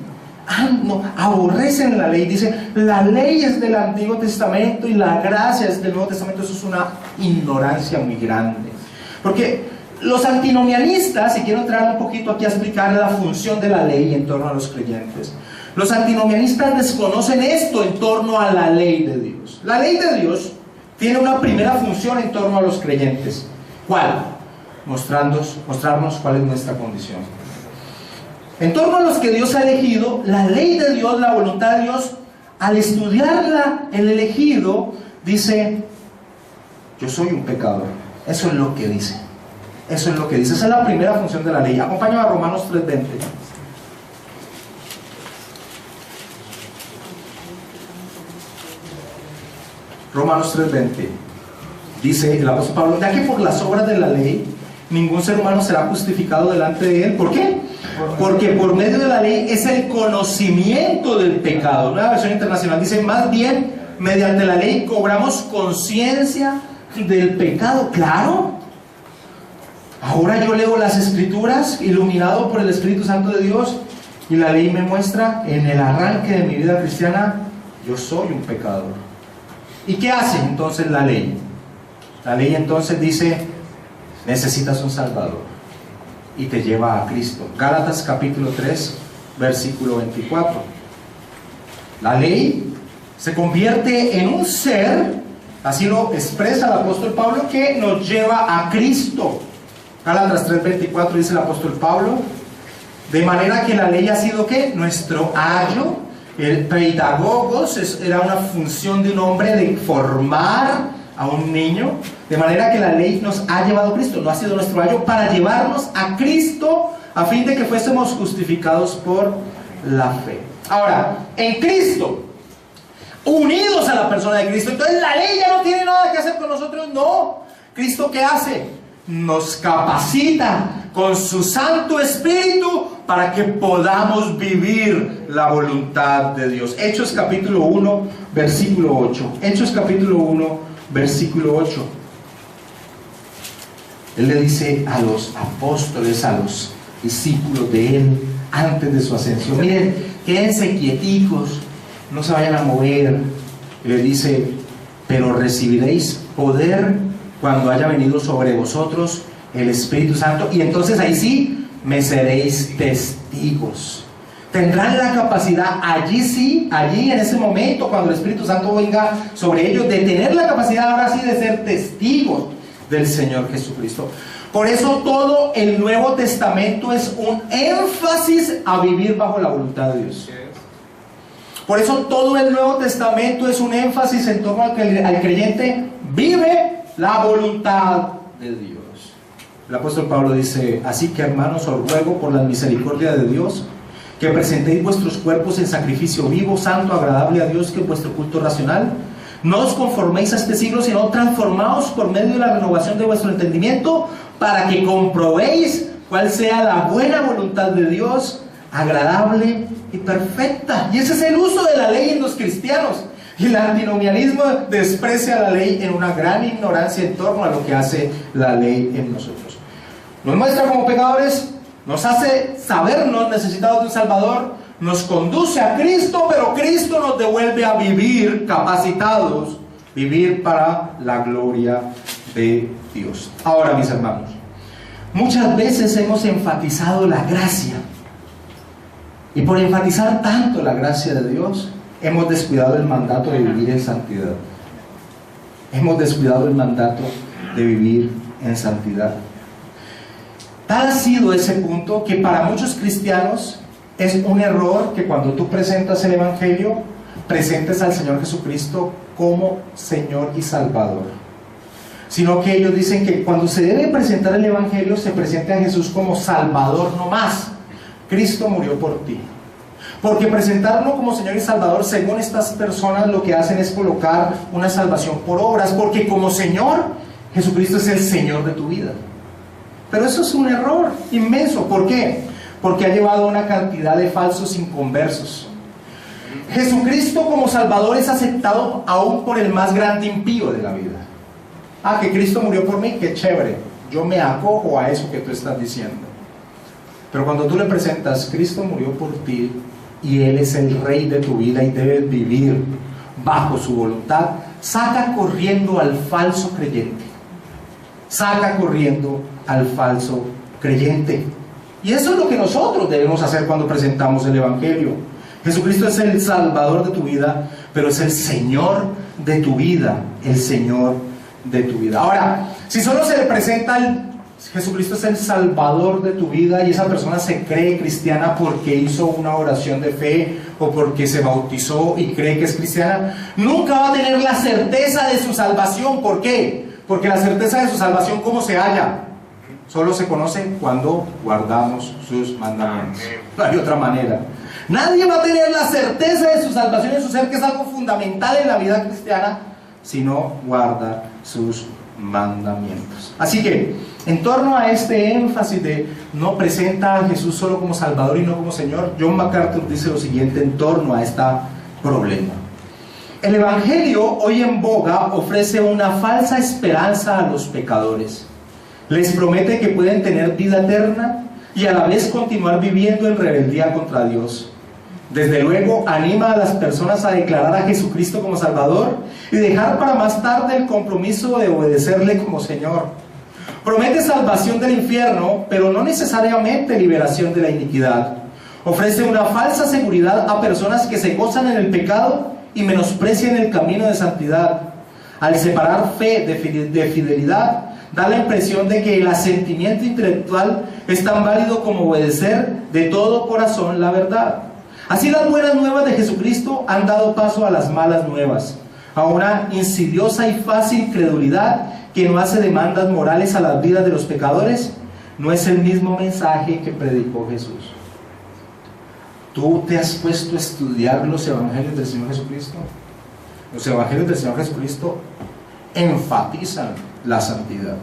No, aborrecen la ley. Dice, la ley es del Antiguo Testamento y la gracia es del Nuevo Testamento. Eso es una ignorancia muy grande. Porque los antinomianistas, y quiero entrar un poquito aquí a explicar la función de la ley en torno a los creyentes, los antinomianistas desconocen esto en torno a la ley de Dios. La ley de Dios tiene una primera función en torno a los creyentes. ¿Cuál? Mostrarnos cuál es nuestra condición. En torno a los que Dios ha elegido, la ley de Dios, la voluntad de Dios, al estudiarla, el elegido dice, yo soy un pecador. Eso es lo que dice. Eso es lo que dice. Esa es la primera función de la ley. Acompáñame a Romanos 3:20. Romanos 3:20. Dice el apóstol Pablo, ya que por las obras de la ley ningún ser humano será justificado delante de él. ¿Por qué? Porque por medio de la ley es el conocimiento del pecado. Una versión internacional dice, más bien mediante la ley cobramos conciencia del pecado. Claro. Ahora yo leo las Escrituras iluminado por el Espíritu Santo de Dios y la ley me muestra en el arranque de mi vida cristiana, yo soy un pecador. ¿Y qué hace entonces la ley? La ley entonces dice, necesitas un Salvador, y te lleva a Cristo. Gálatas capítulo 3 versículo 24. La ley se convierte en un ser, así lo expresa el apóstol Pablo, que nos lleva a Cristo. Gálatas 3:24 dice el apóstol Pablo, de manera que la ley ha sido ¿qué? Nuestro ayo. El pedagogos era una función de un hombre de formar a un niño, de manera que la ley nos ha llevado a Cristo, no ha sido nuestro ayo, para llevarnos a Cristo a fin de que fuésemos justificados por la fe. Ahora, en Cristo, unidos a la persona de Cristo, entonces la ley ya no tiene nada que hacer con nosotros. No, ¿Cristo qué hace? Nos capacita con su Santo Espíritu para que podamos vivir la voluntad de Dios. Hechos capítulo 1, versículo 8. Hechos capítulo 1, versículo 8. Él le dice a los apóstoles, a los discípulos de él, antes de su ascensión: miren, quédense quieticos, no se vayan a mover. Y le dice: pero recibiréis poder cuando haya venido sobre vosotros el Espíritu Santo, y entonces ahí sí me seréis testigos. Tendrán la capacidad allí en ese momento, cuando el Espíritu Santo venga sobre ellos, de tener la capacidad ahora sí de ser testigos del Señor Jesucristo. Por eso todo el Nuevo Testamento es un énfasis a vivir bajo la voluntad de Dios. Por eso todo el Nuevo Testamento es un énfasis en torno al que al creyente vive la voluntad de Dios. El apóstol Pablo dice: así que, hermanos, os ruego por la misericordia de Dios que presentéis vuestros cuerpos en sacrificio vivo, santo, agradable a Dios, que es vuestro culto racional. No os conforméis a este siglo, sino transformaos por medio de la renovación de vuestro entendimiento, para que comprobéis cuál sea la buena voluntad de Dios, agradable y perfecta. Y ese es el uso de la ley en los cristianos. Y el antinomianismo desprecia la ley en una gran ignorancia en torno a lo que hace la ley en nosotros. Nos muestra como pecadores, nos hace sabernos necesitados de un Salvador, nos conduce a Cristo, pero Cristo nos devuelve a vivir capacitados, vivir para la gloria de Dios. Ahora, mis hermanos, muchas veces hemos enfatizado la gracia, y por enfatizar tanto la gracia de Dios, hemos descuidado el mandato de vivir en santidad. Hemos descuidado el mandato de vivir en santidad. Tal ha sido ese punto que para muchos cristianos es un error que cuando tú presentas el Evangelio, presentes al Señor Jesucristo como Señor y Salvador. Sino que ellos dicen que cuando se debe presentar el Evangelio, se presente a Jesús como Salvador no más. Cristo murió por ti. Porque presentarlo como Señor y Salvador, según estas personas, lo que hacen es colocar una salvación por obras, porque como Señor, Jesucristo es el Señor de tu vida. Pero eso es un error inmenso. ¿Por qué? Porque ha llevado a una cantidad de falsos inconversos. Jesucristo como Salvador es aceptado aún por el más grande impío de la vida. Ah, que Cristo murió por mí, qué chévere, yo me acojo a eso que tú estás diciendo. Pero cuando tú le presentas: Cristo murió por ti y Él es el Rey de tu vida y debes vivir bajo su voluntad, saca corriendo al falso creyente. Saca corriendo al falso creyente. Y eso es lo que nosotros debemos hacer cuando presentamos el Evangelio. Jesucristo es el Salvador de tu vida, pero es el Señor de tu vida. El Señor de tu vida. Ahora, si solo se le presenta Jesucristo es el Salvador de tu vida, y esa persona se cree cristiana porque hizo una oración de fe o porque se bautizó y cree que es cristiana, nunca va a tener la certeza de su salvación. ¿Por qué? Porque la certeza de su salvación, ¿cómo se halla? Solo se conoce cuando guardamos sus mandamientos. No hay otra manera. Nadie va a tener la certeza de su salvación en su ser, que es algo fundamental en la vida cristiana, si no guarda sus mandamientos. Así que, en torno a este énfasis de no presenta a Jesús solo como Salvador y no como Señor, John MacArthur dice lo siguiente en torno a este problema: el Evangelio hoy en boga ofrece una falsa esperanza a los pecadores. Les promete que pueden tener vida eterna y a la vez continuar viviendo en rebeldía contra Dios. Desde luego anima a las personas a declarar a Jesucristo como Salvador y dejar para más tarde el compromiso de obedecerle como Señor. Promete salvación del infierno, pero no necesariamente liberación de la iniquidad. Ofrece una falsa seguridad a personas que se gozan en el pecado y menosprecian el camino de santidad. Al separar fe de fidelidad, da la impresión de que el asentimiento intelectual es tan válido como obedecer de todo corazón la verdad. Así las buenas nuevas de Jesucristo han dado paso a las malas nuevas, a una insidiosa y fácil credulidad que no hace demandas morales a las vidas de los pecadores. No es el mismo mensaje que predicó Jesús. ¿Tú te has puesto a estudiar los evangelios del Señor Jesucristo? Los evangelios del Señor Jesucristo enfatizan la santidad.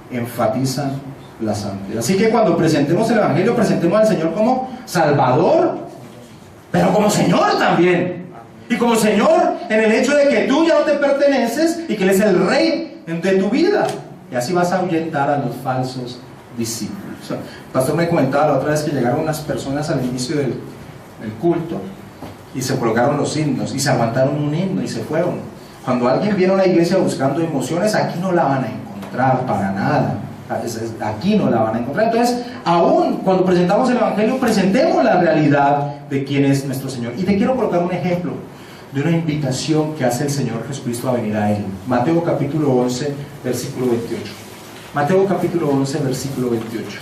Enfatizan la santidad. Así que cuando presentemos el evangelio, presentemos al Señor como Salvador, pero como Señor también. Y como Señor en el hecho de que tú ya no te perteneces y que Él es el Rey de tu vida. Y así vas a ahuyentar a los falsos discípulos. El pastor me comentaba la otra vez que llegaron unas personas al inicio del culto y se colocaron los himnos y se aguantaron un himno y se fueron. Cuando alguien viene a la iglesia buscando emociones, aquí no la van a encontrar para nada. Aquí no la van a encontrar. Entonces, aún cuando presentamos el evangelio, presentemos la realidad de quién es nuestro Señor. Y te quiero colocar un ejemplo de una invitación que hace el Señor Jesucristo a venir a Él. Mateo capítulo 11, versículo 28. Mateo capítulo 11, versículo 28.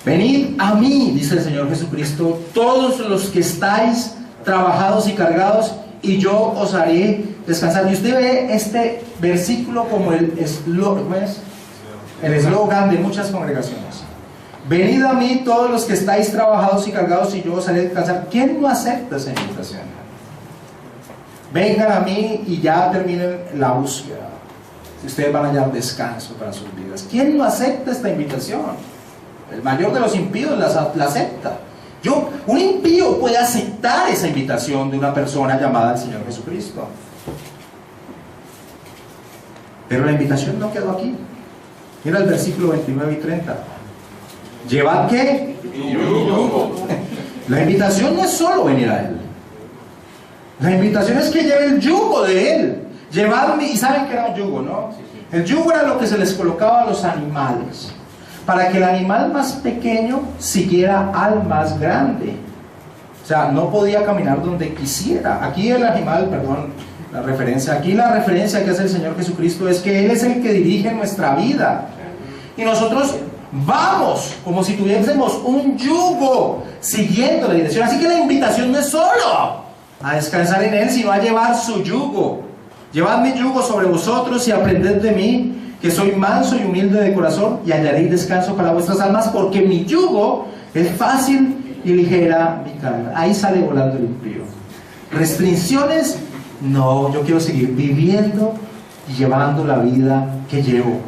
Venid a mí, dice el Señor Jesucristo, todos los que estáis trabajados y cargados, y yo os haré descansar. Y usted ve este versículo como el eslogan de muchas congregaciones. Venid a mí todos los que estáis trabajados y cargados, y yo os haré descansar. ¿Quién no acepta esa invitación? Vengan a mí y ya terminen la búsqueda. Si ustedes van a hallar descanso para sus vidas. ¿Quién no acepta esta invitación? El mayor de los impíos la acepta. Un impío puede aceptar esa invitación de una persona llamada el Señor Jesucristo. Pero la invitación no quedó aquí. Mira el versículo 29 y 30. ¿Llevad qué? La invitación no es solo venir a Él. La invitación es que lleve el yugo de Él. Llevadme, y saben que era un yugo, ¿no? El yugo era lo que se les colocaba a los animales, para que el animal más pequeño siguiera al más grande. O sea, no podía caminar donde quisiera. Aquí el animal, perdón, la referencia que hace el Señor Jesucristo es que Él es el que dirige nuestra vida. Y nosotros vamos como si tuviésemos un yugo siguiendo la dirección. Así que la invitación no es solo a descansar en Él, sino a llevar su yugo. Llevad mi yugo sobre vosotros y aprended de mí, que soy manso y humilde de corazón, y hallaréis descanso para vuestras almas, porque mi yugo es fácil y ligera mi carga. Ahí sale volando el impío. Restricciones, no, yo quiero seguir viviendo y llevando la vida que llevo.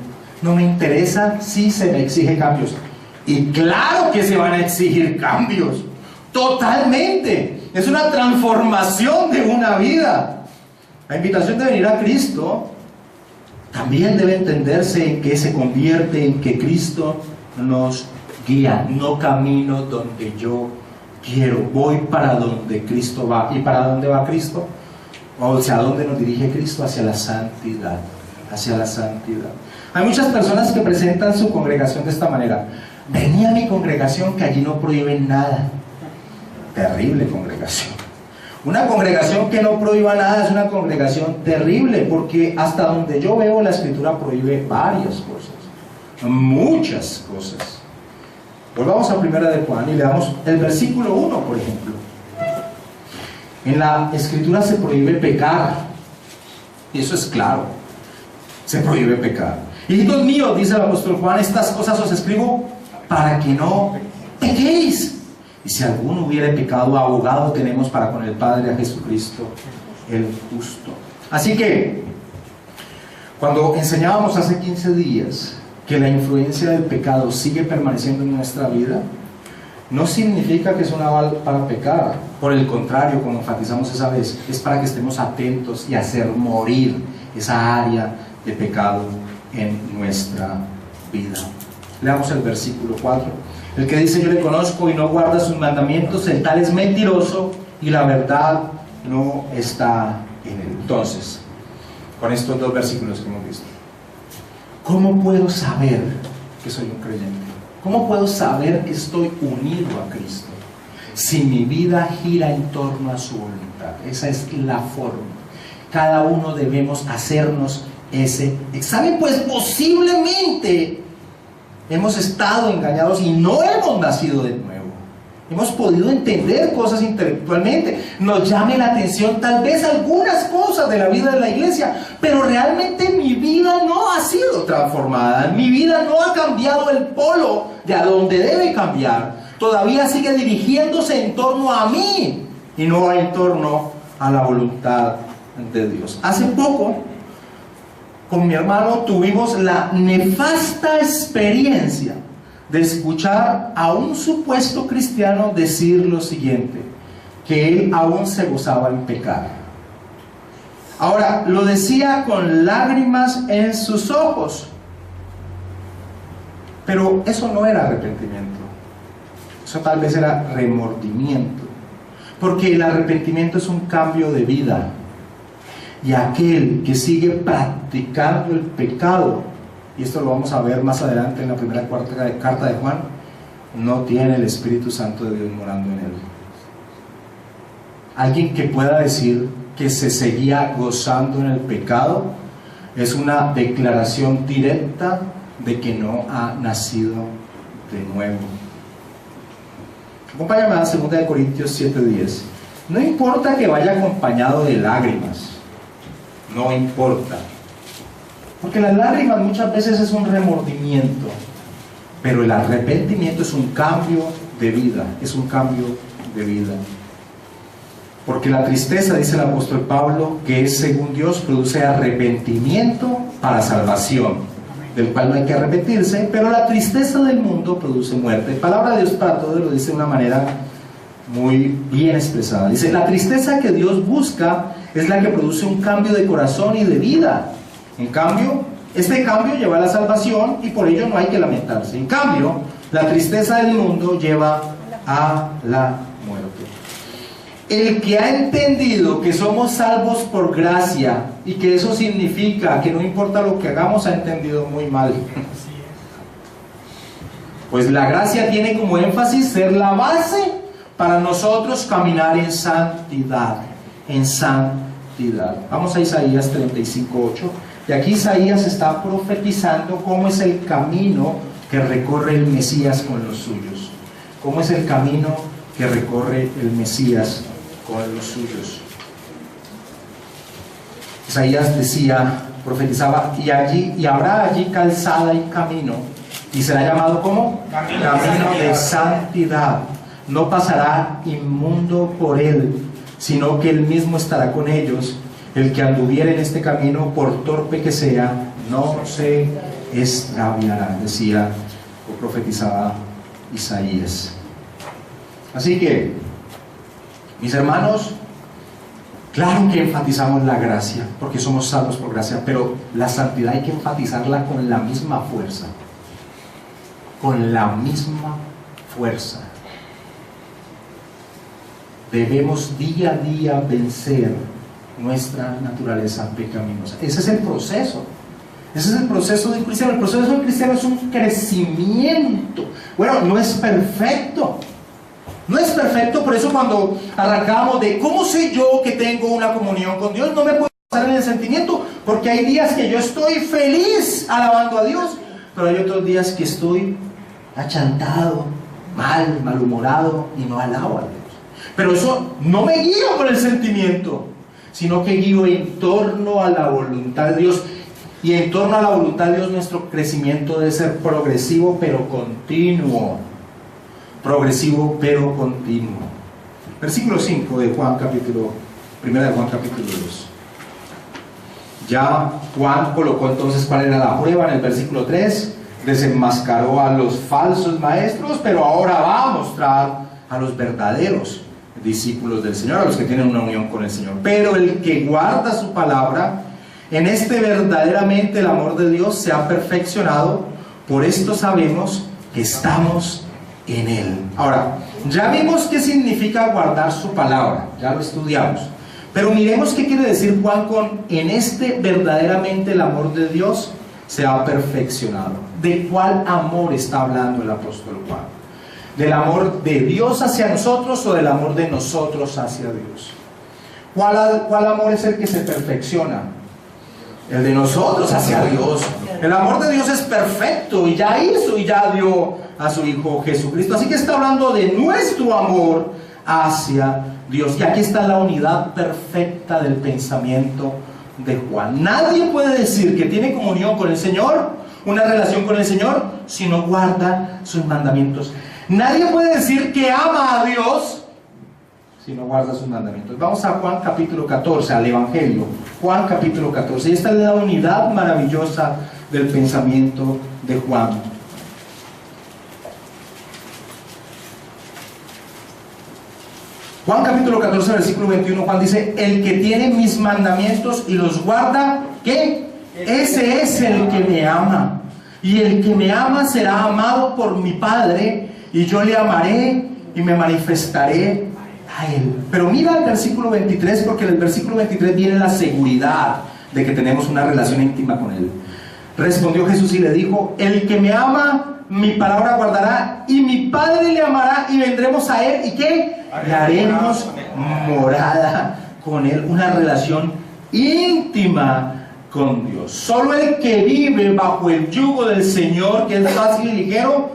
No me interesa si se me exige cambios. Y claro que se van a exigir cambios, totalmente. Es una transformación de una vida. La invitación de venir a Cristo también debe entenderse en que se convierte en que Cristo nos guía. No camino donde yo quiero, voy para donde Cristo va. ¿Y para dónde va Cristo? O sea, ¿a dónde nos dirige Cristo? Hacia la santidad. Hacia la santidad. Hay muchas personas que presentan su congregación de esta manera. Vení a mi congregación que allí no prohíben nada. Terrible congregación. Una congregación que no prohíba nada es una congregación terrible, porque hasta donde yo veo la Escritura prohíbe varias cosas, muchas cosas. Volvamos a Primera de Juan y leamos el versículo 1, por ejemplo. En la Escritura se prohíbe pecar, y eso es claro, se prohíbe pecar. Hijitos míos, dice el apóstol Juan, estas cosas os escribo para que no pequéis. Y si alguno hubiere pecado, abogado tenemos para con el Padre a Jesucristo el justo. Así que, cuando enseñábamos hace 15 días que la influencia del pecado sigue permaneciendo en nuestra vida, no significa que es un aval para pecar. Por el contrario, como enfatizamos esa vez, es para que estemos atentos y hacer morir esa área de pecado en nuestra vida. Leamos el versículo 4. El que dice yo le conozco y no guarda sus mandamientos, el tal es mentiroso y la verdad no está en él. Entonces, con estos dos versículos que hemos visto, ¿cómo puedo saber que soy un creyente? ¿Cómo puedo saber que estoy unido a Cristo? Si mi vida gira en torno a su voluntad. Esa es la forma. Cada uno debemos hacernos ese examen, pues posiblemente hemos estado engañados y no hemos nacido de nuevo. Hemos podido entender cosas intelectualmente, nos llame la atención tal vez algunas cosas de la vida de la iglesia, pero realmente mi vida no ha sido transformada, mi vida no ha cambiado el polo de a donde debe cambiar. Todavía sigue dirigiéndose en torno a mí y no en torno a la voluntad de Dios. Hace poco, con mi hermano, tuvimos la nefasta experiencia de escuchar a un supuesto cristiano decir lo siguiente, que él aún se gozaba en pecado. Ahora, lo decía con lágrimas en sus ojos, pero eso no era arrepentimiento, eso tal vez era remordimiento, porque el arrepentimiento es un cambio de vida, y aquel que sigue practicando el pecado, y esto lo vamos a ver más adelante en la primera carta de Juan, no tiene el Espíritu Santo de Dios morando en él. Alguien que pueda decir que se seguía gozando en el pecado es una declaración directa de que no ha nacido de nuevo. Acompáñame a 2 Corintios 7:10. No importa que vaya acompañado de lágrimas, no importa, porque las lágrimas muchas veces es un remordimiento, pero el arrepentimiento es un cambio de vida, es un cambio de vida. Porque la tristeza, dice el apóstol Pablo, que es según Dios, produce arrepentimiento para salvación, del cual no hay que arrepentirse, pero la tristeza del mundo produce muerte. Palabra de Dios para todos lo dice de una manera muy bien expresada. Dice, la tristeza que Dios busca es la que produce un cambio de corazón y de vida. En cambio, este cambio lleva a la salvación y por ello no hay que lamentarse. En cambio, la tristeza del mundo lleva a la muerte. El que ha entendido que somos salvos por gracia y que eso significa que no importa lo que hagamos, ha entendido muy mal. Pues la gracia tiene como énfasis ser la base para nosotros caminar en santidad. En santidad. Vamos a Isaías 35:8. Y aquí Isaías está profetizando cómo es el camino que recorre el Mesías con los suyos. Cómo es el camino que recorre el Mesías con los suyos. Isaías decía, profetizaba, y habrá allí calzada y camino, y será llamado como camino de santidad. No pasará inmundo por él, sino que él mismo estará con ellos. El que anduviere en este camino, por torpe que sea, no se extraviará, decía o profetizaba Isaías. Así que, mis hermanos, claro que enfatizamos la gracia, porque somos salvos por gracia, pero la santidad hay que enfatizarla con la misma fuerza. Con la misma fuerza. Debemos día a día vencer nuestra naturaleza pecaminosa. Ese es el proceso. Ese es el proceso del cristiano. El proceso del cristiano es un crecimiento. Bueno, no es perfecto. No es perfecto, por eso cuando arrancamos de ¿cómo sé yo que tengo una comunión con Dios? No me puedo pasar en el sentimiento, porque hay días que yo estoy feliz alabando a Dios, pero hay otros días que estoy achantado, malhumorado y no alabo a Dios. Pero eso no me guío por el sentimiento, sino que guío en torno a la voluntad de Dios. Y en torno a la voluntad de Dios nuestro crecimiento debe ser progresivo pero continuo. Progresivo pero continuo. Versículo 5 de Juan capítulo 1 de Juan capítulo 2. Ya Juan colocó entonces cuál era la prueba en el versículo 3. Desenmascaró a los falsos maestros, pero ahora va a mostrar a los verdaderos discípulos del Señor, a los que tienen una unión con el Señor. Pero el que guarda su palabra, en este verdaderamente el amor de Dios se ha perfeccionado. Por esto sabemos que estamos en Él. Ahora, ya vimos qué significa guardar su palabra, ya lo estudiamos. Pero miremos qué quiere decir Juan con en este verdaderamente el amor de Dios se ha perfeccionado. ¿De cuál amor está hablando el apóstol Juan? ¿Del amor de Dios hacia nosotros o del amor de nosotros hacia Dios? ¿Cuál amor es el que se perfecciona? El de nosotros hacia Dios. El amor de Dios es perfecto y ya hizo y ya dio a su Hijo Jesucristo. Así que está hablando de nuestro amor hacia Dios. Y aquí está la unidad perfecta del pensamiento de Juan. Nadie puede decir que tiene comunión con el Señor, una relación con el Señor, si no guarda sus mandamientos. Nadie puede decir que ama a Dios si no guarda sus mandamientos. Vamos a Juan capítulo 14, al Evangelio. Juan capítulo 14. Y esta es la unidad maravillosa del pensamiento de Juan. Juan capítulo 14, versículo 21, Juan dice: el que tiene mis mandamientos y los guarda, ¿qué? Ese es el que me ama. Y el que me ama será amado por mi Padre, y yo le amaré y me manifestaré a él. Pero mira el versículo 23, porque en el versículo 23 viene la seguridad de que tenemos una relación íntima con él. Respondió Jesús y le dijo: el que me ama, mi palabra guardará, y mi Padre le amará, y vendremos a él, ¿y qué? Le haremos morada con él. Una relación íntima con Dios. Solo el que vive bajo el yugo del Señor, que es fácil y ligero,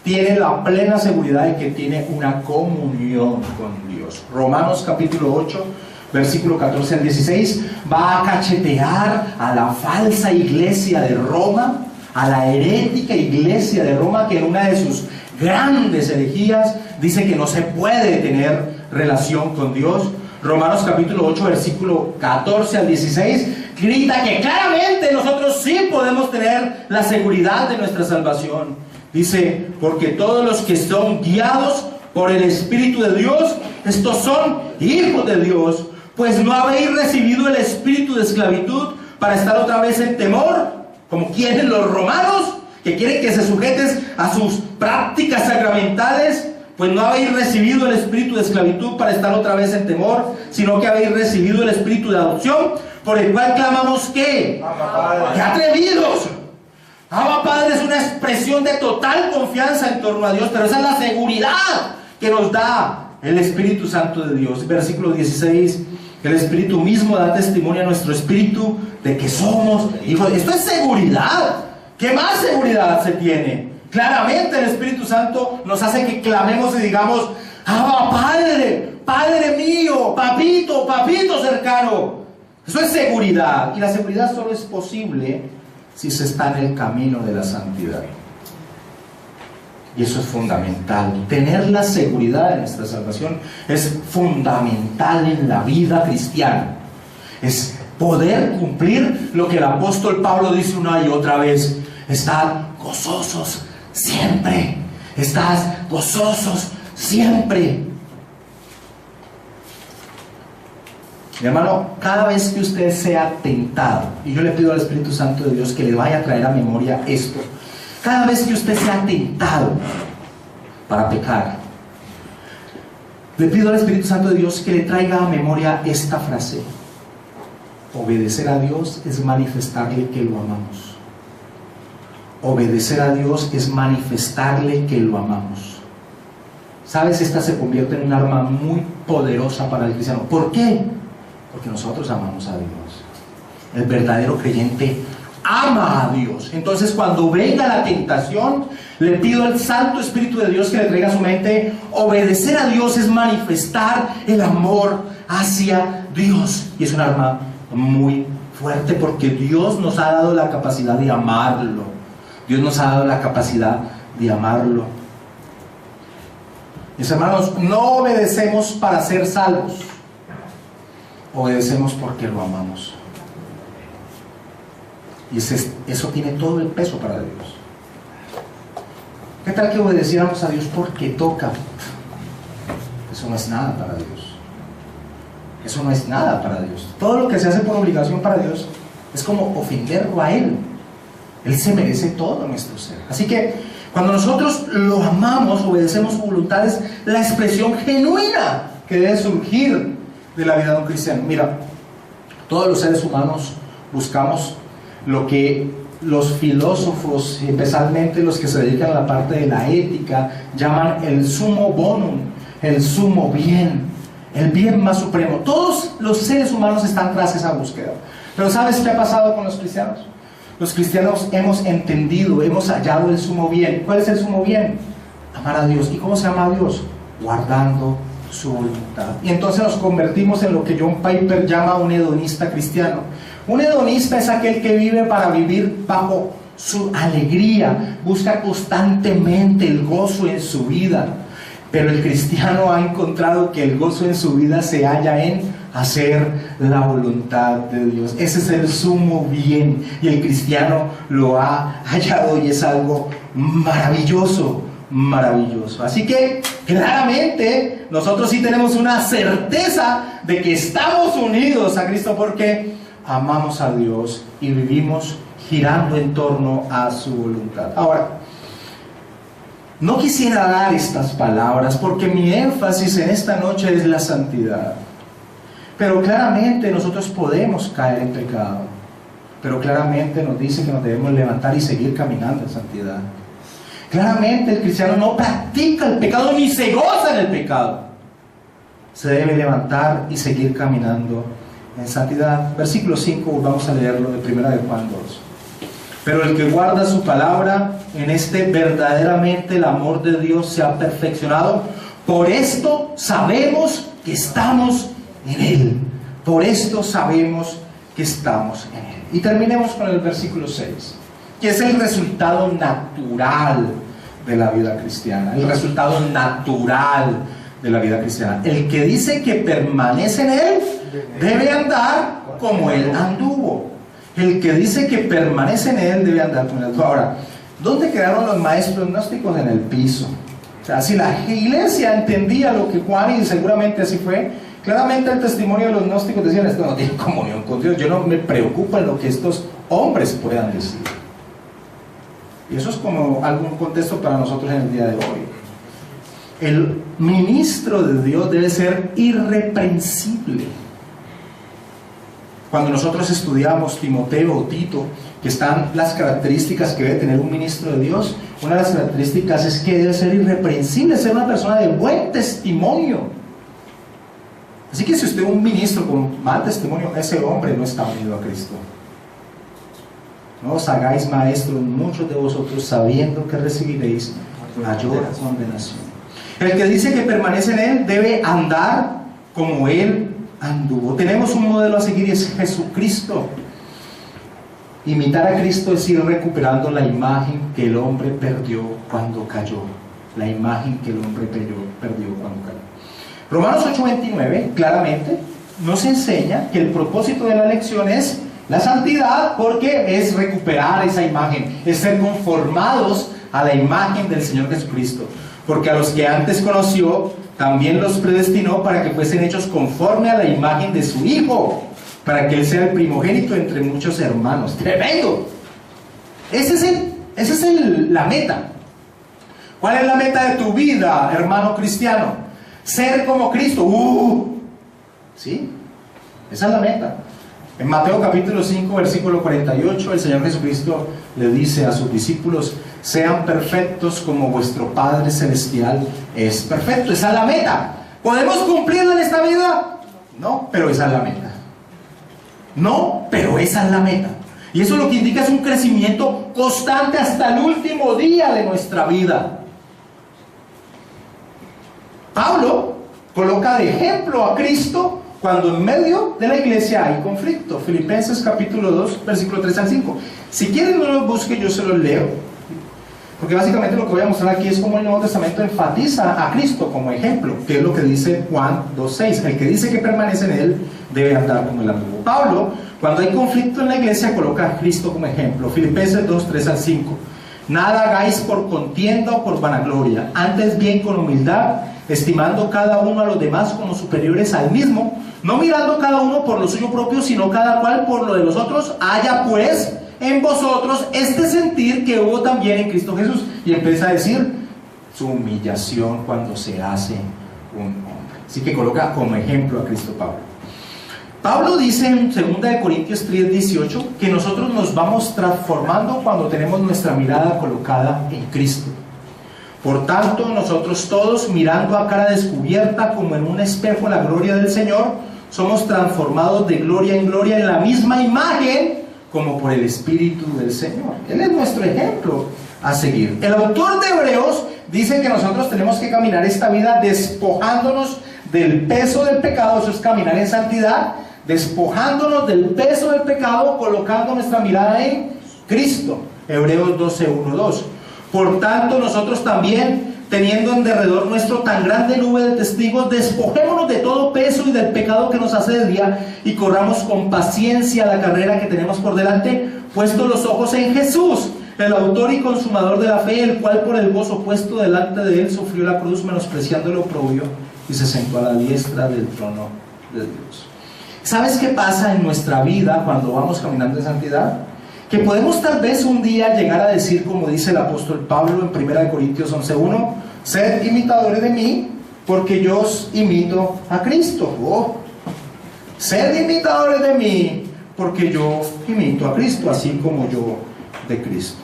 tiene la plena seguridad de que tiene una comunión con Dios. Romanos capítulo 8, versículo 14 al 16, va a cachetear a la falsa iglesia de Roma, a la herética iglesia de Roma, que en una de sus grandes herejías dice que no se puede tener relación con Dios. Romanos capítulo 8, versículo 14 al 16, grita que claramente nosotros sí podemos tener la seguridad de nuestra salvación. Dice: porque todos los que son guiados por el Espíritu de Dios, estos son hijos de Dios. Pues no habéis recibido el espíritu de esclavitud para estar otra vez en temor, como quieren los romanos, que quieren que se sujetes a sus prácticas sacramentales. Pues no habéis recibido el espíritu de esclavitud para estar otra vez en temor, sino que habéis recibido el espíritu de adopción, por el cual clamamos ¿qué? ¡Qué atrevidos! Abba Padre es una expresión de total confianza en torno a Dios, pero esa es la seguridad que nos da el Espíritu Santo de Dios. Versículo 16: el Espíritu mismo da testimonio a nuestro espíritu de que somos hijos. Esto es seguridad. ¿Qué más seguridad se tiene? Claramente el Espíritu Santo nos hace que clamemos y digamos: Abba Padre, Padre mío, papito, papito cercano. Eso es seguridad. Y la seguridad solo es posible si se está en el camino de la santidad. Y eso es fundamental. Tener la seguridad de nuestra salvación es fundamental en la vida cristiana. Es poder cumplir lo que el apóstol Pablo dice una y otra vez: estar gozosos siempre. Estás gozosos siempre. Mi hermano, cada vez que usted sea tentado, y yo le pido al Espíritu Santo de Dios que le vaya a traer a memoria esto, cada vez que usted sea tentado para pecar, le pido al Espíritu Santo de Dios que le traiga a memoria esta frase: obedecer a Dios es manifestarle que lo amamos. Obedecer a Dios es manifestarle que lo amamos. ¿Sabes? Esta se convierte en un arma muy poderosa para el cristiano. ¿Por qué? Porque nosotros amamos a Dios. El verdadero creyente ama a Dios. Entonces, cuando venga la tentación, le pido al Santo Espíritu de Dios que le traiga a su mente: obedecer a Dios es manifestar el amor hacia Dios. Y es un arma muy fuerte, porque Dios nos ha dado la capacidad de amarlo. Dios nos ha dado la capacidad de amarlo. Mis hermanos, no obedecemos para ser salvos. Obedecemos porque lo amamos. Y eso tiene todo el peso para Dios. ¿Qué tal que obedeciéramos a Dios porque toca? Eso no es nada para Dios. Eso no es nada para Dios. Todo lo que se hace por obligación para Dios es como ofenderlo a Él. Él se merece todo nuestro ser. Así que Cuando nosotros lo amamos, obedecemos su voluntad, es la expresión genuina que debe surgir de la vida de un cristiano. Mira, todos los seres humanos buscamos lo que los filósofos, especialmente los que se dedican a la parte de la ética, llaman el sumo bonum, el sumo bien, el bien más supremo. Todos los seres humanos están tras esa búsqueda. Pero ¿sabes qué ha pasado con los cristianos? Los cristianos hemos entendido, hemos hallado el sumo bien. ¿Cuál es el sumo bien? Amar a Dios. ¿Y cómo se ama a Dios? Guardando su voluntad. Y entonces nos convertimos en lo que John Piper llama un hedonista cristiano. Un hedonista es aquel que vive para vivir bajo su alegría, busca constantemente el gozo en su vida. Pero el cristiano ha encontrado que el gozo en su vida se halla en hacer la voluntad de Dios. Ese es el sumo bien, y el cristiano lo ha hallado, y es algo maravilloso, maravilloso. Así que claramente nosotros sí tenemos una certeza de que estamos unidos a Cristo, porque amamos a Dios y vivimos girando en torno a su voluntad. Ahora, no quisiera dar estas palabras porque mi énfasis en esta noche es la santidad. Pero claramente nosotros podemos caer en pecado. Pero claramente nos dice que nos debemos levantar y seguir caminando en santidad. Claramente el cristiano no practica el pecado ni se goza en el pecado. Se debe levantar y seguir caminando en santidad. Versículo 5, vamos a leerlo de 1 de Juan 2. Pero el que guarda su palabra, en este verdaderamente el amor de Dios se ha perfeccionado. Por esto sabemos que estamos en Él. Por esto sabemos que estamos en Él. Y terminemos con el versículo 6, que es el resultado natural de la vida cristiana. El resultado natural de la vida cristiana. El que dice que permanece en Él debe andar como Él anduvo. El que dice que permanece en Él debe andar como Él anduvo. Ahora, ¿dónde quedaron los maestros gnósticos? En el piso. O sea, si la iglesia entendía lo que Juan, y seguramente así fue, claramente el testimonio de los gnósticos decían: esto no tiene comunión con Dios, yo no me preocupo en lo que estos hombres puedan decir. Y eso es como algún contexto para nosotros en el día de hoy. El ministro de Dios debe ser irreprensible. Cuando nosotros estudiamos Timoteo o Tito, que están las características que debe tener un ministro de Dios, una de las características es que debe ser irreprensible, ser una persona de buen testimonio. Así que si usted es un ministro con mal testimonio, ese hombre no está unido a Cristo. No os hagáis maestros muchos de vosotros, sabiendo que recibiréis mayor condenación. El que dice que permanece en Él debe andar como Él anduvo. Tenemos un modelo a seguir, y es Jesucristo. Imitar a Cristo es ir recuperando la imagen que el hombre perdió cuando cayó. La imagen que el hombre perdió cuando cayó. Romanos 8:29 claramente nos enseña que el propósito de la lección es la santidad, porque es recuperar esa imagen, es ser conformados a la imagen del Señor Jesucristo. Porque a los que antes conoció, también los predestinó para que fuesen hechos conforme a la imagen de su Hijo, para que Él sea el primogénito entre muchos hermanos. ¡Tremendo! Esa es la meta. ¿Cuál es la meta de tu vida, hermano cristiano? Ser como Cristo. ¿Sí? Esa es la meta. En Mateo capítulo 5, versículo 48, el Señor Jesucristo le dice a sus discípulos: sean perfectos como vuestro Padre Celestial es perfecto. Esa es la meta. ¿Podemos cumplirla en esta vida? No, pero esa es la meta. No, pero esa es la meta. Y eso lo que indica es un crecimiento constante hasta el último día de nuestra vida. Pablo coloca de ejemplo a Cristo cuando en medio de la iglesia hay conflicto. Filipenses capítulo 2, versículo 3 al 5. Si quieren no los busquen, yo se los leo. Porque básicamente lo que voy a mostrar aquí es cómo el Nuevo Testamento enfatiza a Cristo como ejemplo, que es lo que dice Juan 2:6. El que dice que permanece en Él debe andar como Él anduvo. Pablo, cuando hay conflicto en la iglesia, coloca a Cristo como ejemplo. Filipenses 2, 3 al 5. Nada hagáis por contienda o por vanagloria, antes bien con humildad, estimando cada uno a los demás como superiores al mismo, no mirando cada uno por lo suyo propio, sino cada cual por lo de los otros. Haya pues en vosotros este sentir que hubo también en Cristo Jesús. Y empieza a decir su humillación cuando se hace un hombre. Así que coloca como ejemplo a Cristo Pablo. Pablo dice en 2 Corintios 3:18 que nosotros nos vamos transformando cuando tenemos nuestra mirada colocada en Cristo. Por tanto, nosotros todos, mirando a cara descubierta como en un espejo la gloria del Señor, somos transformados de gloria en gloria en la misma imagen como por el Espíritu del Señor. Él es nuestro ejemplo a seguir. El autor de Hebreos dice que nosotros tenemos que caminar esta vida despojándonos del peso del pecado. Eso es caminar en santidad, despojándonos del peso del pecado, colocando nuestra mirada en Cristo. Hebreos 12:1-2. Por tanto, nosotros también, teniendo en derredor nuestro tan grande nube de testigos, despojémonos de todo peso y del pecado que nos asedia y corramos con paciencia la carrera que tenemos por delante, puestos los ojos en Jesús, el autor y consumador de la fe, el cual por el gozo puesto delante de él sufrió la cruz, menospreciando el oprobio, y se sentó a la diestra del trono de Dios. ¿Sabes qué pasa en nuestra vida cuando vamos caminando en santidad? Que podemos tal vez un día llegar a decir, como dice el apóstol Pablo en 1 Corintios 11:1, sed imitadores de mí, porque yo os imito a Cristo. Oh, sed imitadores de mí, porque yo imito a Cristo, así como yo de Cristo.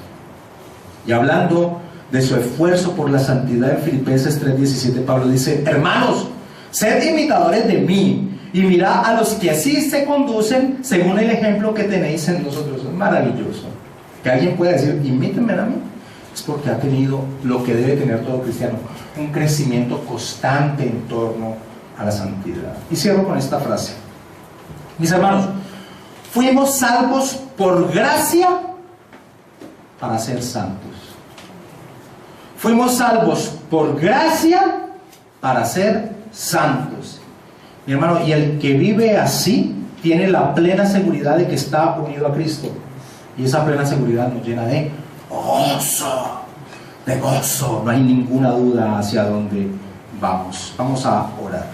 Y hablando de su esfuerzo por la santidad en Filipenses 3:17, Pablo dice, hermanos, sed imitadores de mí, y mirad a los que así se conducen según el ejemplo que tenéis en nosotros. Es maravilloso que alguien pueda decir, imítenme a mí. Es porque ha tenido lo que debe tener todo cristiano, un crecimiento constante en torno a la santidad. Y cierro con esta frase. Mis hermanos, fuimos salvos por gracia para ser santos. Fuimos salvos por gracia para ser santos. Mi hermano, y el que vive así tiene la plena seguridad de que está unido a Cristo. Y esa plena seguridad nos llena de gozo, no hay ninguna duda hacia dónde vamos. Vamos a orar.